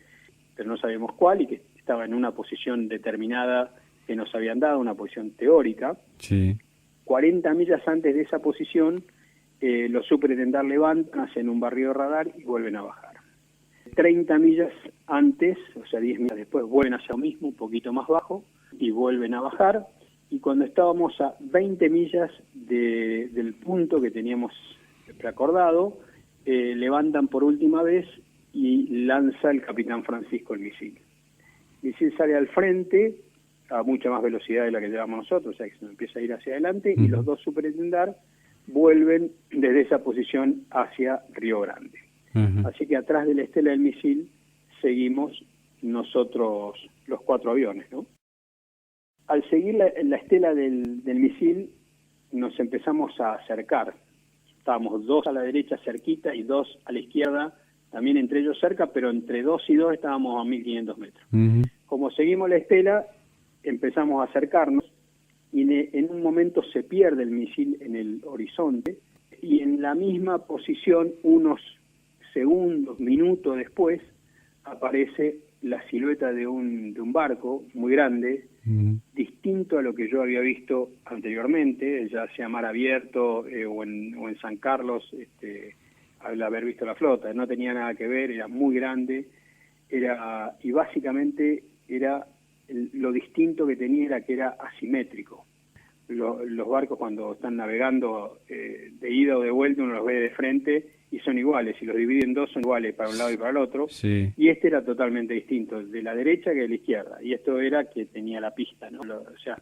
pero no sabíamos cuál, y que estaba en una posición determinada que nos habían dado, una posición teórica. Sí. 40 millas antes de esa posición, los Super-Tendar levantan, hacen un barrido radar y vuelven a bajar. 30 millas antes, o sea 10 millas después, vuelven hacia lo mismo, un poquito más bajo, y vuelven a bajar, y cuando estábamos a 20 millas del punto que teníamos preacordado, levantan por última vez y lanza el capitán Francisco el misil. El misil sale al frente a mucha más velocidad de la que llevamos nosotros, o sea que se empieza a ir hacia adelante, y los 2 Super-Tendar vuelven desde esa posición hacia Río Grande. Así que atrás de la estela del misil seguimos nosotros los 4 aviones, ¿no? Al seguir la estela del misil nos empezamos a acercar. Estábamos 2 a la derecha cerquita y 2 a la izquierda, también entre ellos cerca, pero entre 2 y 2 estábamos a 1.500 metros. Como seguimos la estela, empezamos a acercarnos y en un momento se pierde el misil en el horizonte y en la misma posición, unos segundos, minutos después, aparece la silueta de un barco muy grande, distinto a lo que yo había visto anteriormente, ya sea mar abierto o en San Carlos, al haber visto la flota. No tenía nada que ver, era muy grande, y básicamente lo distinto que tenía era que era asimétrico. Los barcos cuando están navegando de ida o de vuelta uno los ve de frente y son iguales, si los dividen en 2 son iguales para un lado y para el otro, y era totalmente distinto, de la derecha que de la izquierda, y esto era que tenía la pista, ¿no? O sea,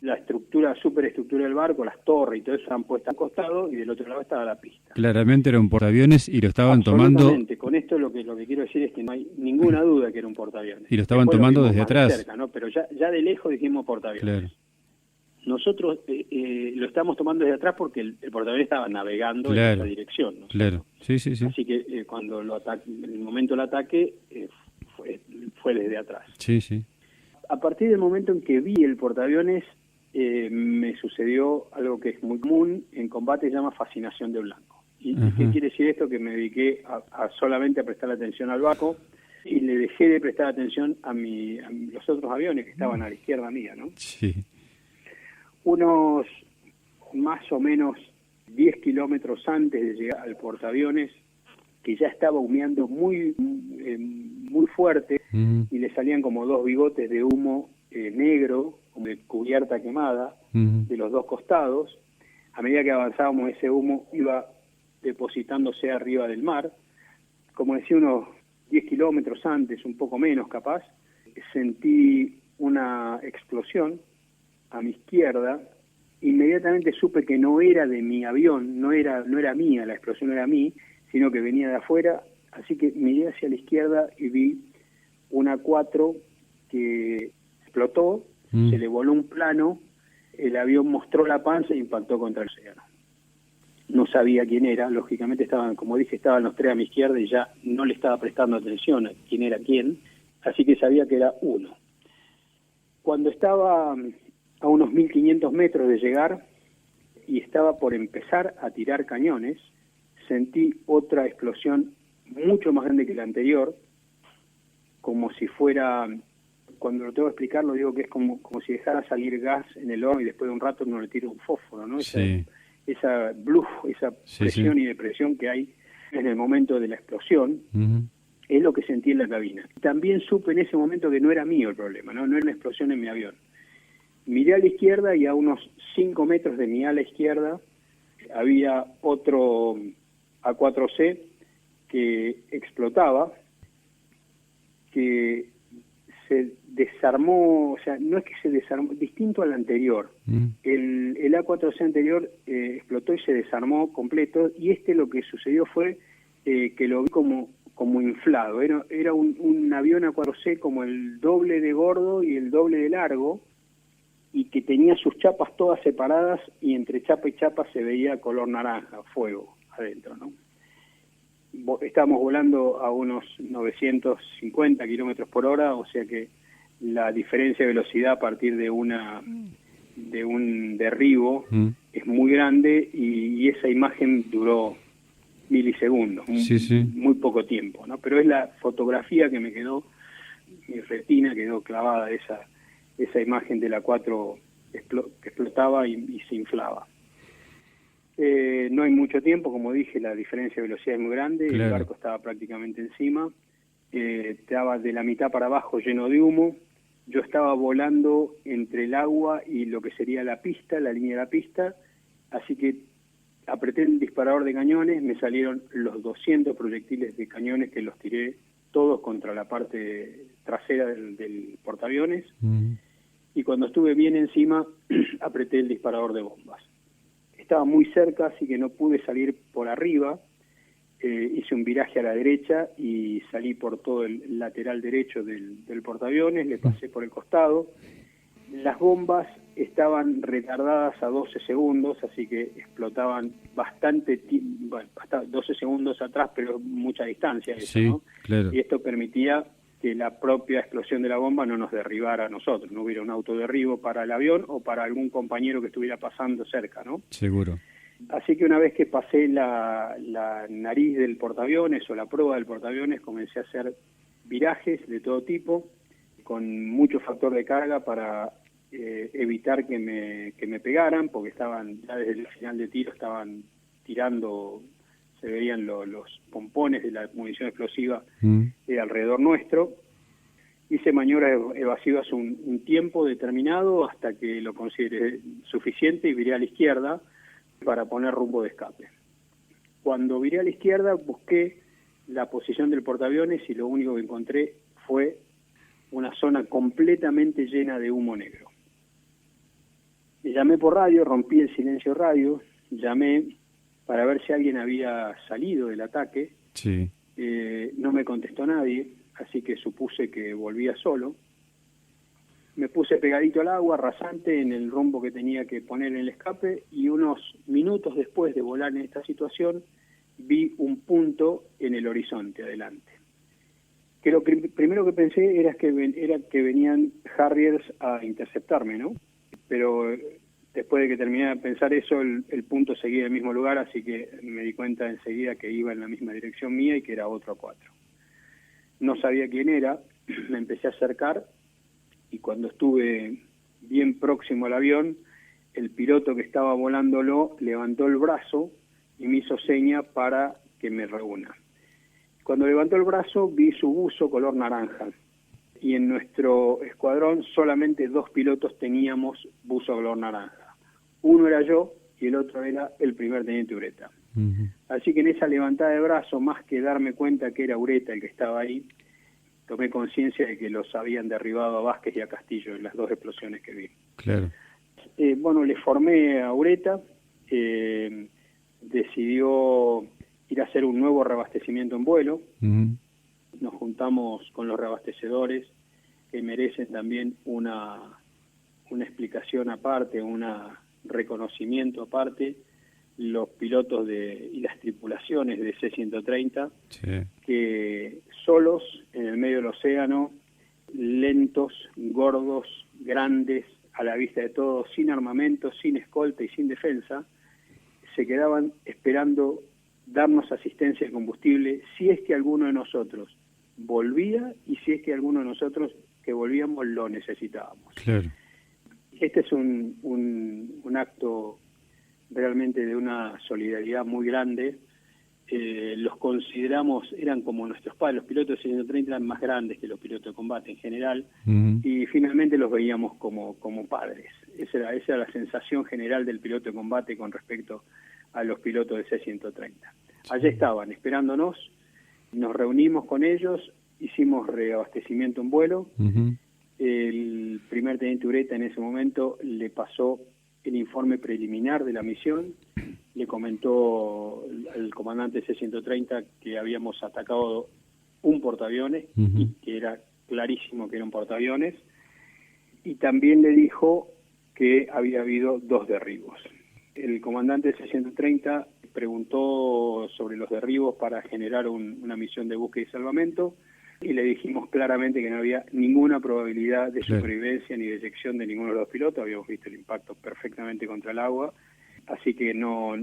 la superestructura del barco, las torres y todo eso estaban puestas al costado y del otro lado estaba la pista. Claramente era un portaaviones y lo estaban tomando... Absolutamente. Con esto lo que quiero decir es que no hay ninguna duda que era un portaaviones. Y lo estaban Después tomando lo vimos desde más de atrás. cerca, ¿no? Pero ya de lejos dijimos portaaviones. Claro. Nosotros lo estamos tomando desde atrás porque el portaaviones estaba navegando en esa dirección, ¿no? Claro, sí. Así que cuando en el momento del ataque fue desde atrás. Sí. A partir del momento en que vi el portaaviones, me sucedió algo que es muy común en combate, se llama fascinación de blanco. ¿Y qué quiere decir esto? Que me dediqué solamente a prestar atención al barco y le dejé de prestar atención a los otros aviones que estaban a la izquierda mía, ¿no? Sí. Unos más o menos 10 kilómetros antes de llegar al portaaviones, que ya estaba humeando muy fuerte, y le salían como 2 bigotes de humo negro, como de cubierta quemada, de los 2 costados. A medida que avanzábamos, ese humo iba depositándose arriba del mar. Como decía, unos 10 kilómetros antes, un poco menos capaz, sentí una explosión a mi izquierda. Inmediatamente supe que no era de mi avión, no era mía, la explosión no era mí, sino que venía de afuera, así que miré hacia la izquierda y vi una 4 que explotó, se le voló un plano, el avión mostró la panza e impactó contra el océano. No sabía quién era, lógicamente estaban los 3 a mi izquierda y ya no le estaba prestando atención a quién era quién, así que sabía que era uno. Cuando estaba a unos 1500 metros de llegar y estaba por empezar a tirar cañones, sentí otra explosión mucho más grande que la anterior, como si fuera, cuando lo tengo que explicar, lo digo que es como si dejara salir gas en el horno y después de un rato uno le tira un fósforo, ¿no? Esa bluff, esa presión y depresión que hay en el momento de la explosión, es lo que sentí en la cabina. También supe en ese momento que no era mío el problema, no era una explosión en mi avión. Miré a la izquierda y a unos 5 metros de mi ala izquierda había otro A4C que explotaba, que se desarmó, o sea, no es que se desarmó, distinto al anterior. El A4C anterior explotó y se desarmó completo, y lo que sucedió fue que lo vi como inflado. Era un avión A4C como el doble de gordo y el doble de largo, y que tenía sus chapas todas separadas, y entre chapa y chapa se veía color naranja, fuego adentro, ¿no? Estábamos volando a unos 950 kilómetros por hora, o sea que la diferencia de velocidad a partir de un derribo es muy grande, y esa imagen duró milisegundos, muy poco tiempo, ¿no? Pero es la fotografía que me quedó, mi retina quedó clavada, esa imagen de la 4 que explotaba y se inflaba. No hay mucho tiempo, como dije, la diferencia de velocidad es muy grande, claro. El barco estaba prácticamente encima, estaba de la mitad para abajo lleno de humo, yo estaba volando entre el agua y lo que sería la pista, la línea de la pista, así que apreté el disparador de cañones, me salieron los 200 proyectiles de cañones que los tiré todos contra la parte trasera del portaaviones, y cuando estuve bien encima apreté el disparador de bombas. Estaba muy cerca, así que no pude salir por arriba, hice un viraje a la derecha y salí por todo el lateral derecho del portaaviones, le pasé por el costado. Las bombas estaban retardadas a 12 segundos, así que explotaban bastante, 12 segundos atrás, pero mucha distancia, eso, ¿no? Claro. Y esto permitía que la propia explosión de la bomba no nos derribara a nosotros, no hubiera un autoderribo para el avión o para algún compañero que estuviera pasando cerca, ¿no? Seguro. Así que una vez que pasé la nariz del portaaviones o la proa del portaaviones, comencé a hacer virajes de todo tipo, con mucho factor de carga para evitar que me pegaran, porque estaban, ya desde el final de tiro estaban tirando, se veían los pompones de la munición explosiva alrededor nuestro. Hice maniobras evasivas un tiempo determinado hasta que lo consideré suficiente y viré a la izquierda para poner rumbo de escape. Cuando viré a la izquierda busqué la posición del portaaviones y lo único que encontré fue una zona completamente llena de humo negro. Llamé por radio, rompí el silencio radio, llamé para ver si alguien había salido del ataque. Sí. No me contestó nadie, así que supuse que volvía solo. Me puse pegadito al agua, rasante, en el rumbo que tenía que poner en el escape, y unos minutos después de volar en esta situación, vi un punto en el horizonte adelante. Que lo primero que pensé era que venían Harriers a interceptarme, ¿no? Pero después de que terminé de pensar eso, el punto seguía en el mismo lugar, así que me di cuenta enseguida que iba en la misma dirección mía y que era otro A4. No sabía quién era, me empecé a acercar, y cuando estuve bien próximo al avión, el piloto que estaba volándolo levantó el brazo y me hizo seña para que me reúna. Cuando levantó el brazo, vi su buzo color naranja, y en nuestro escuadrón solamente 2 pilotos teníamos buzo color naranja. Uno era yo y el otro era el primer teniente Ureta. Uh-huh. Así que en esa levantada de brazo, más que darme cuenta que era Ureta el que estaba ahí, tomé conciencia de que los habían derribado a Vázquez y a Castillo en las 2 explosiones que vi. Claro. Bueno, le formé a Ureta, decidió ir a hacer un nuevo reabastecimiento en vuelo. Uh-huh. Nos juntamos con los reabastecedores, que merecen también una explicación aparte, un reconocimiento aparte, los pilotos y las tripulaciones de C-130, sí, que solos en el medio del océano, lentos, gordos, grandes, a la vista de todos, sin armamento, sin escolta y sin defensa, se quedaban esperando darnos asistencia de combustible si es que alguno de nosotros volvía y si es que alguno de nosotros que volvíamos lo necesitábamos. Claro. Este es un acto realmente de una solidaridad muy grande. Los consideramos, eran como nuestros padres, los pilotos de 130 eran más grandes que los pilotos de combate en general, uh-huh, y finalmente los veíamos como padres. Esa era la sensación general del piloto de combate con respecto a los pilotos de C-130. Allí estaban, esperándonos, nos reunimos con ellos, hicimos reabastecimiento en vuelo. Uh-huh. El primer teniente Ureta en ese momento le pasó el informe preliminar de la misión, le comentó al comandante C-130 que habíamos atacado un portaaviones, uh-huh, y que era clarísimo que era un portaaviones, y también le dijo que había habido 2 derribos. El comandante C-130 preguntó sobre los derribos para generar una misión de búsqueda y salvamento, y le dijimos claramente que no había ninguna probabilidad de supervivencia ni de eyección de ninguno de los pilotos. Habíamos visto el impacto perfectamente contra el agua, así que no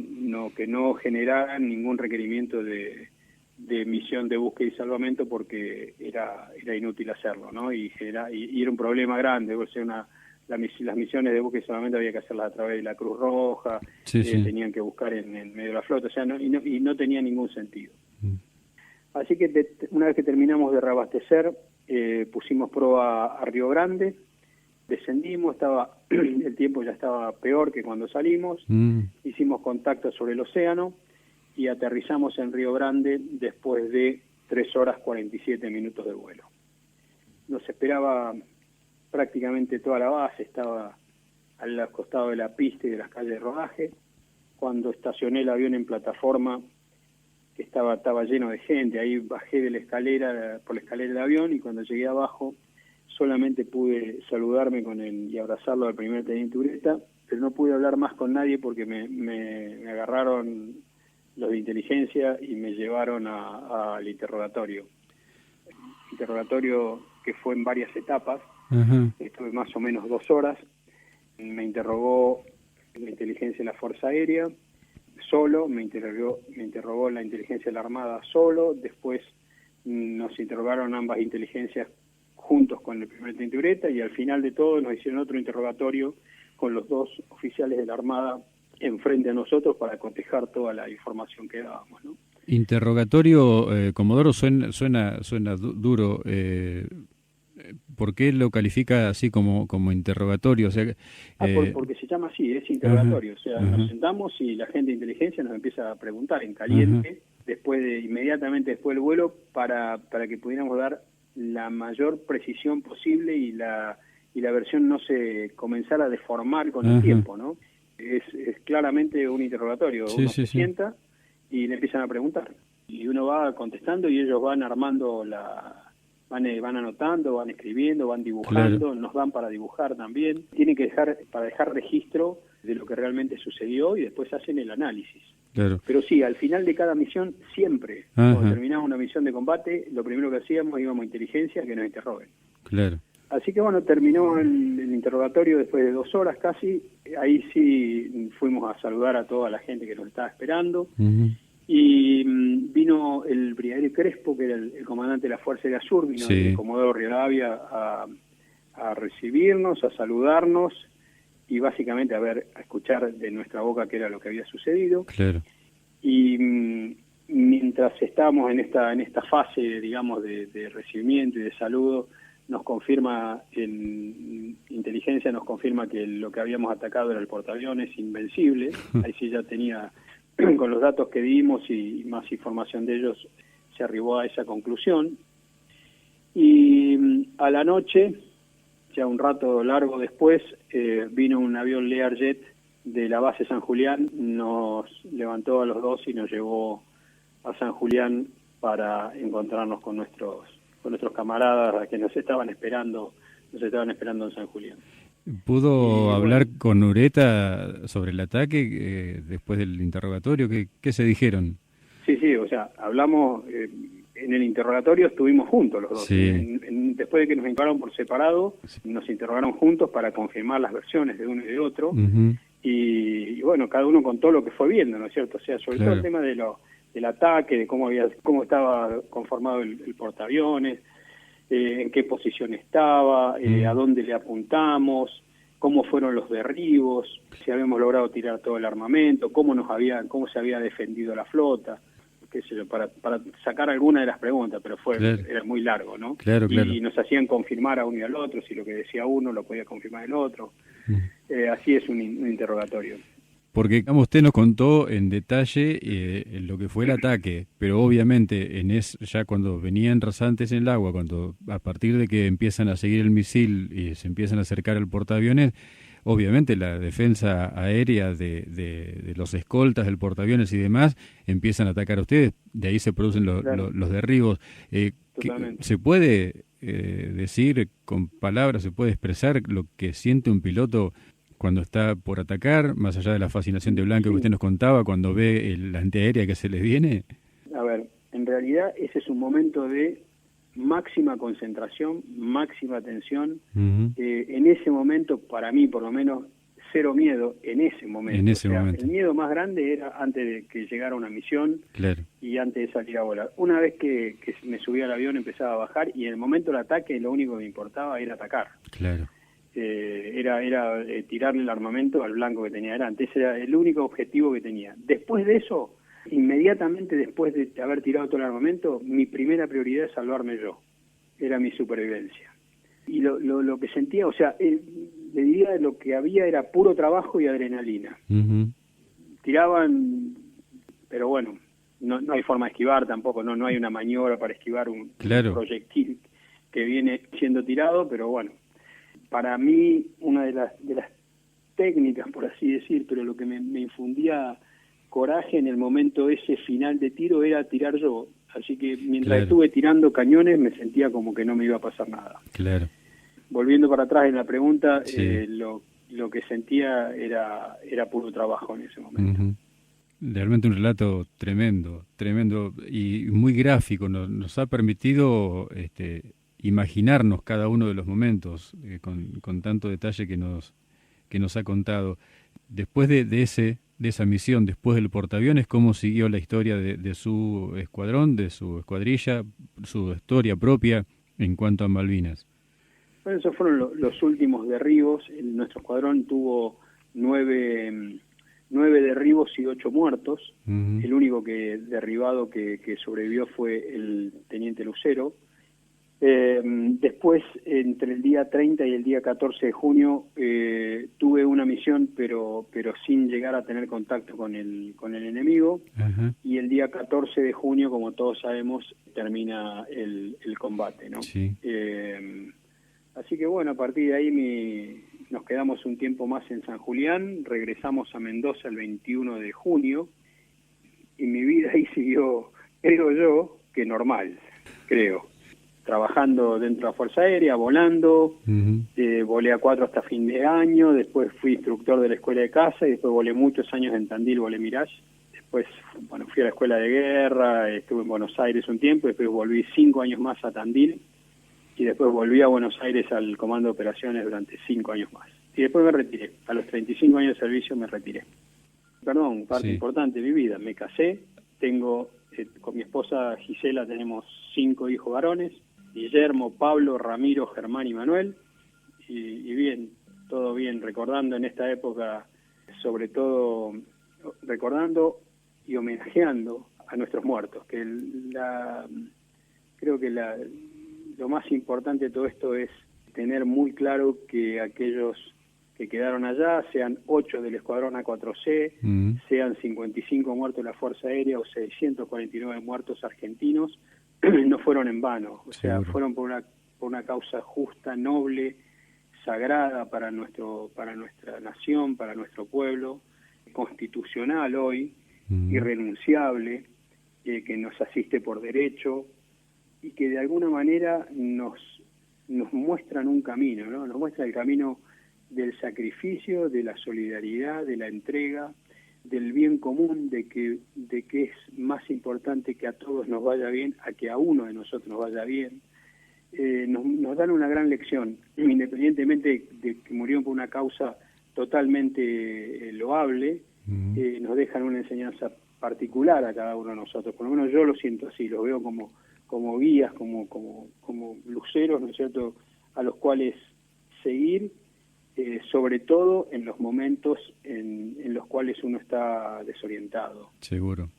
generaran ningún requerimiento de misión de búsqueda y salvamento, porque era inútil hacerlo, ¿no? Y era un problema grande. O sea, las misiones de búsqueda y salvamento había que hacerlas a través de la Cruz Roja, sí. Tenían que buscar en medio de la flota, o sea, no tenía ningún sentido. Así que una vez que terminamos de reabastecer, pusimos prueba a Río Grande, descendimos, el tiempo ya estaba peor que cuando salimos, hicimos contacto sobre el océano y aterrizamos en Río Grande después de 3 horas 47 minutos de vuelo. Nos esperaba prácticamente toda la base, estaba al costado de la pista y de las calles de rodaje. Cuando estacioné el avión en plataforma, estaba lleno de gente, ahí bajé por la escalera del avión, y cuando llegué abajo solamente pude saludarme y abrazarlo al primer teniente Ureta, pero no pude hablar más con nadie porque me agarraron los de inteligencia y me llevaron al interrogatorio. Interrogatorio que fue en varias etapas. Uh-huh. Estuve más o menos 2 horas. Me interrogó la inteligencia de la Fuerza Aérea solo, me interrogó la inteligencia de la Armada solo, después nos interrogaron ambas inteligencias juntos con el primer teniente Ureta, y al final de todo nos hicieron otro interrogatorio con los 2 oficiales de la Armada enfrente a nosotros para cotejar toda la información que dábamos, ¿no? Interrogatorio, Comodoro, suena duro. ¿Por qué lo califica así como interrogatorio? O sea, porque se llama así, es interrogatorio. Uh-huh, o sea, uh-huh, nos sentamos y la gente de inteligencia nos empieza a preguntar en caliente, uh-huh, inmediatamente después del vuelo, para que pudiéramos dar la mayor precisión posible y la y la versión no se comenzara a deformar con el tiempo, ¿no? Es claramente un interrogatorio. Uno se sienta y le empiezan a preguntar. Y uno va contestando y ellos van armando van anotando, van escribiendo, van dibujando, nos dan para dibujar también. Tienen que dejar registro de lo que realmente sucedió y después hacen el análisis. Claro. Pero sí, al final de cada misión, siempre, cuando terminamos una misión de combate, lo primero que hacíamos, íbamos a inteligencia, que nos interroguen. Claro. Así que bueno, terminó el interrogatorio después de 2 horas casi. Ahí sí fuimos a saludar a toda la gente que nos estaba esperando. Y vino el brigadier Crespo, que era el comandante de la Fuerza Aérea Sur, vino el Comodoro Rivadavia a recibirnos, a saludarnos y básicamente a escuchar de nuestra boca qué era lo que había sucedido. Claro. Y mientras estábamos en esta fase, digamos, de recibimiento y de saludo, nos confirma, en inteligencia nos confirma que lo que habíamos atacado era el portaaviones Invencible. Ahí sí ya tenía, con los datos que dimos y más información de ellos, se arribó a esa conclusión. Y a la noche, ya un rato largo después, vino un avión Learjet de la base San Julián, nos levantó a los dos y nos llevó a San Julián para encontrarnos con nuestros camaradas que nos estaban esperando en San Julián. ¿Pudo hablar con Ureta sobre el ataque después del interrogatorio? ¿Qué se dijeron? Sí, o sea, hablamos, en el interrogatorio estuvimos juntos los dos. Sí. Después de que nos interrogaron por separado, nos interrogaron juntos para confirmar las versiones de uno y de otro. Y bueno, cada uno contó lo que fue viendo, ¿no es cierto? O sea, sobre todo el tema del ataque, de cómo estaba conformado el portaaviones, en qué posición estaba, a dónde le apuntamos, cómo fueron los derribos, si habíamos logrado tirar todo el armamento, cómo se había defendido la flota, qué sé yo, para sacar alguna de las preguntas, pero era muy largo, ¿no? Claro. Y nos hacían confirmar a uno y al otro, si lo que decía uno lo podía confirmar el otro. Así es un interrogatorio. Porque usted nos contó en detalle lo que fue el ataque, pero obviamente ya cuando venían rasantes en el agua, cuando a partir de que empiezan a seguir el misil y se empiezan a acercar al portaaviones, obviamente la defensa aérea de los escoltas del portaaviones y demás empiezan a atacar a ustedes, de ahí se producen los derribos. ¿Se puede decir con palabras, se puede expresar lo que siente un piloto cuando está por atacar, más allá de la fascinación de blanco que usted nos contaba, cuando ve la antiaérea que se les viene? A ver, en realidad ese es un momento de máxima concentración, máxima tensión. En ese momento, para mí por lo menos, cero miedo en ese momento. El miedo más grande era antes de que llegara una misión y antes de salir a volar. Una vez que me subí al avión empezaba a bajar y en el momento del ataque lo único que me importaba era atacar. Era tirarle el armamento al blanco que tenía delante. Ese era el único objetivo que tenía. Después de eso, inmediatamente después de haber tirado todo el armamento, mi primera prioridad es salvarme yo. Era mi supervivencia. Y lo que sentía, o sea, le diría lo que había era puro trabajo y adrenalina. Tiraban, pero bueno, no hay forma de esquivar tampoco, no hay una maniobra para esquivar un proyectil que viene siendo tirado, pero bueno. Para mí, una de las técnicas, por así decir, pero lo que me infundía coraje en el momento ese final de tiro era tirar yo. Así que mientras estuve tirando cañones me sentía como que no me iba a pasar nada. Volviendo para atrás en la pregunta, lo que sentía era puro trabajo en ese momento. Realmente un relato tremendo y muy gráfico. Nos ha permitido imaginarnos cada uno de los momentos con tanto detalle que nos ha contado. Después de esa misión, después del portaaviones, ¿cómo siguió la historia de su escuadrón, de su escuadrilla, su historia propia en cuanto a Malvinas? Bueno, esos fueron los últimos derribos. Nuestro escuadrón tuvo 9 derribos y 8 muertos. El único derribado que sobrevivió fue el teniente Lucero. Después, entre el día 30 y el día 14 de junio, tuve una misión, pero sin llegar a tener contacto con el enemigo. Y el día 14 de junio, como todos sabemos, termina el combate, ¿no? Así que bueno, a partir de ahí nos quedamos un tiempo más en San Julián, regresamos a Mendoza el 21 de junio, y mi vida ahí siguió, creo yo, que normal, creo. Trabajando dentro de la Fuerza Aérea, volando, volé a 4 hasta fin de año, después fui instructor de la escuela de caza y después volé muchos años en Tandil, volé Mirage. Después, bueno, fui a la escuela de guerra, estuve en Buenos Aires un tiempo, después volví 5 años más a Tandil y después volví a Buenos Aires al comando de operaciones durante 5 años más. Y después me retiré, a los 35 años de servicio me retiré. Perdón, parte importante de mi vida, me casé, tengo, con mi esposa Gisela tenemos 5 hijos varones, Guillermo, Pablo, Ramiro, Germán y Manuel, y bien, todo bien, recordando en esta época, sobre todo recordando y homenajeando a nuestros muertos, que creo que lo más importante de todo esto es tener muy claro que aquellos que quedaron allá, sean 8 del Escuadrón A4C, sean 55 muertos de la Fuerza Aérea o 649 muertos argentinos, no fueron en vano, o sea, fueron por una causa justa, noble, sagrada para nuestra nación, para nuestro pueblo, constitucional hoy, irrenunciable, que nos asiste por derecho y que de alguna manera nos muestran un camino, ¿no? Nos muestra el camino del sacrificio, de la solidaridad, de la entrega, del bien común, de que es más importante que a todos nos vaya bien, a que a uno de nosotros nos vaya bien. Nos dan una gran lección, independientemente de que murieron por una causa totalmente loable, nos dejan una enseñanza particular a cada uno de nosotros. Por lo menos yo lo siento así, lo veo como guías, como luceros, ¿no es cierto?, a los cuales seguir, sobre todo en los momentos en los cuales uno está desorientado. Seguro.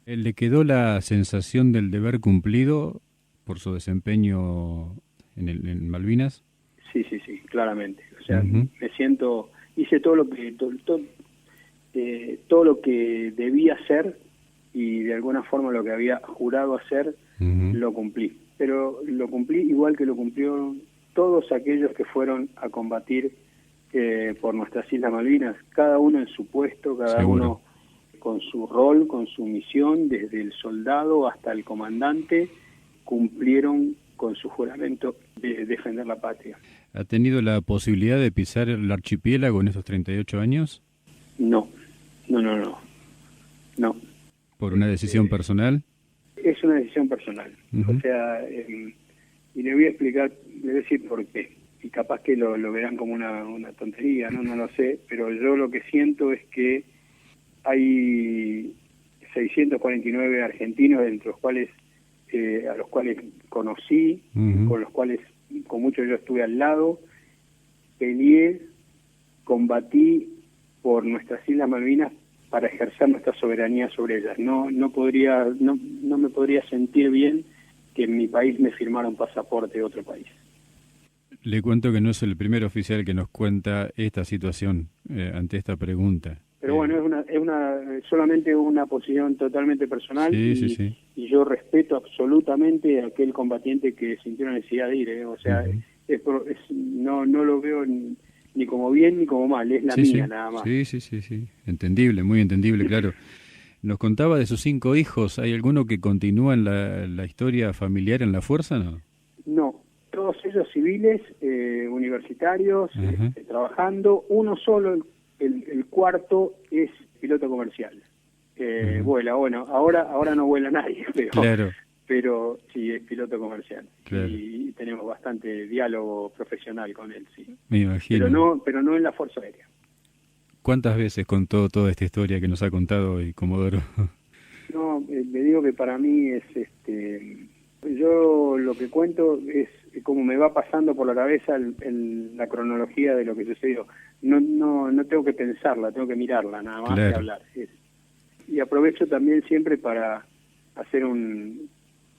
¿Le quedó la sensación del deber cumplido por su desempeño en Malvinas? Sí, claramente. O sea, me siento, hice todo lo que debía hacer y de alguna forma lo que había jurado hacer, lo cumplí. Pero lo cumplí igual que lo cumplieron todos aquellos que fueron a combatir por nuestras Islas Malvinas, cada uno en su puesto, cada uno con su rol, con su misión, desde el soldado hasta el comandante, cumplieron con su juramento de defender la patria. ¿Ha tenido la posibilidad de pisar el archipiélago en estos 38 años? No. ¿Por una decisión personal? Es una decisión personal. O sea, y le voy a explicar, le voy a decir por qué. Y capaz que lo verán como una tontería, no lo sé, pero yo lo que siento es que hay 649 argentinos, entre los cuales a los cuales conocí, con los cuales con muchos yo estuve al lado, peleé, combatí por nuestras Islas Malvinas para ejercer nuestra soberanía sobre ellas. No me podría sentir bien que en mi país me firmara un pasaporte de otro país. Le cuento que no es el primer oficial que nos cuenta esta situación ante esta pregunta. Pero bueno, es solamente una posición totalmente personal y yo respeto absolutamente a aquel combatiente que sintió la necesidad de ir. O sea, no lo veo ni como bien ni como mal, es la mía nada más. Sí. Entendible, muy entendible, claro. Nos contaba de sus 5 hijos. ¿Hay alguno que continúa en la historia familiar en la fuerza, no? No, todos ellos civiles, universitarios, trabajando. Uno solo, el cuarto, es piloto comercial. Vuela, bueno, ahora no vuela nadie, pero sí, es piloto comercial. Claro. Y tenemos bastante diálogo profesional con él, sí. Me imagino. Pero no en la Fuerza Aérea. ¿Cuántas veces contó toda esta historia que nos ha contado hoy, Comodoro? No, le digo que para mí es, yo lo que cuento es como me va pasando por la cabeza la cronología de lo que sucedió. No tengo que pensarla, tengo que mirarla, nada más que hablar. Y aprovecho también siempre para hacer un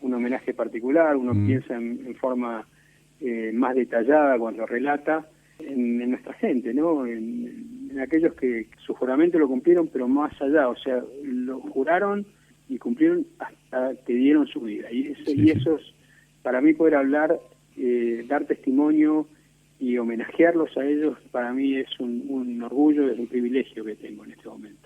homenaje particular. Uno piensa en forma más detallada cuando relata en nuestra gente, ¿no? En aquellos que su juramento lo cumplieron, pero más allá, o sea, lo juraron y cumplieron hasta que dieron su vida. Y eso es, para mí, poder hablar dar testimonio y homenajearlos a ellos, para mí es un orgullo, es un privilegio que tengo en este momento.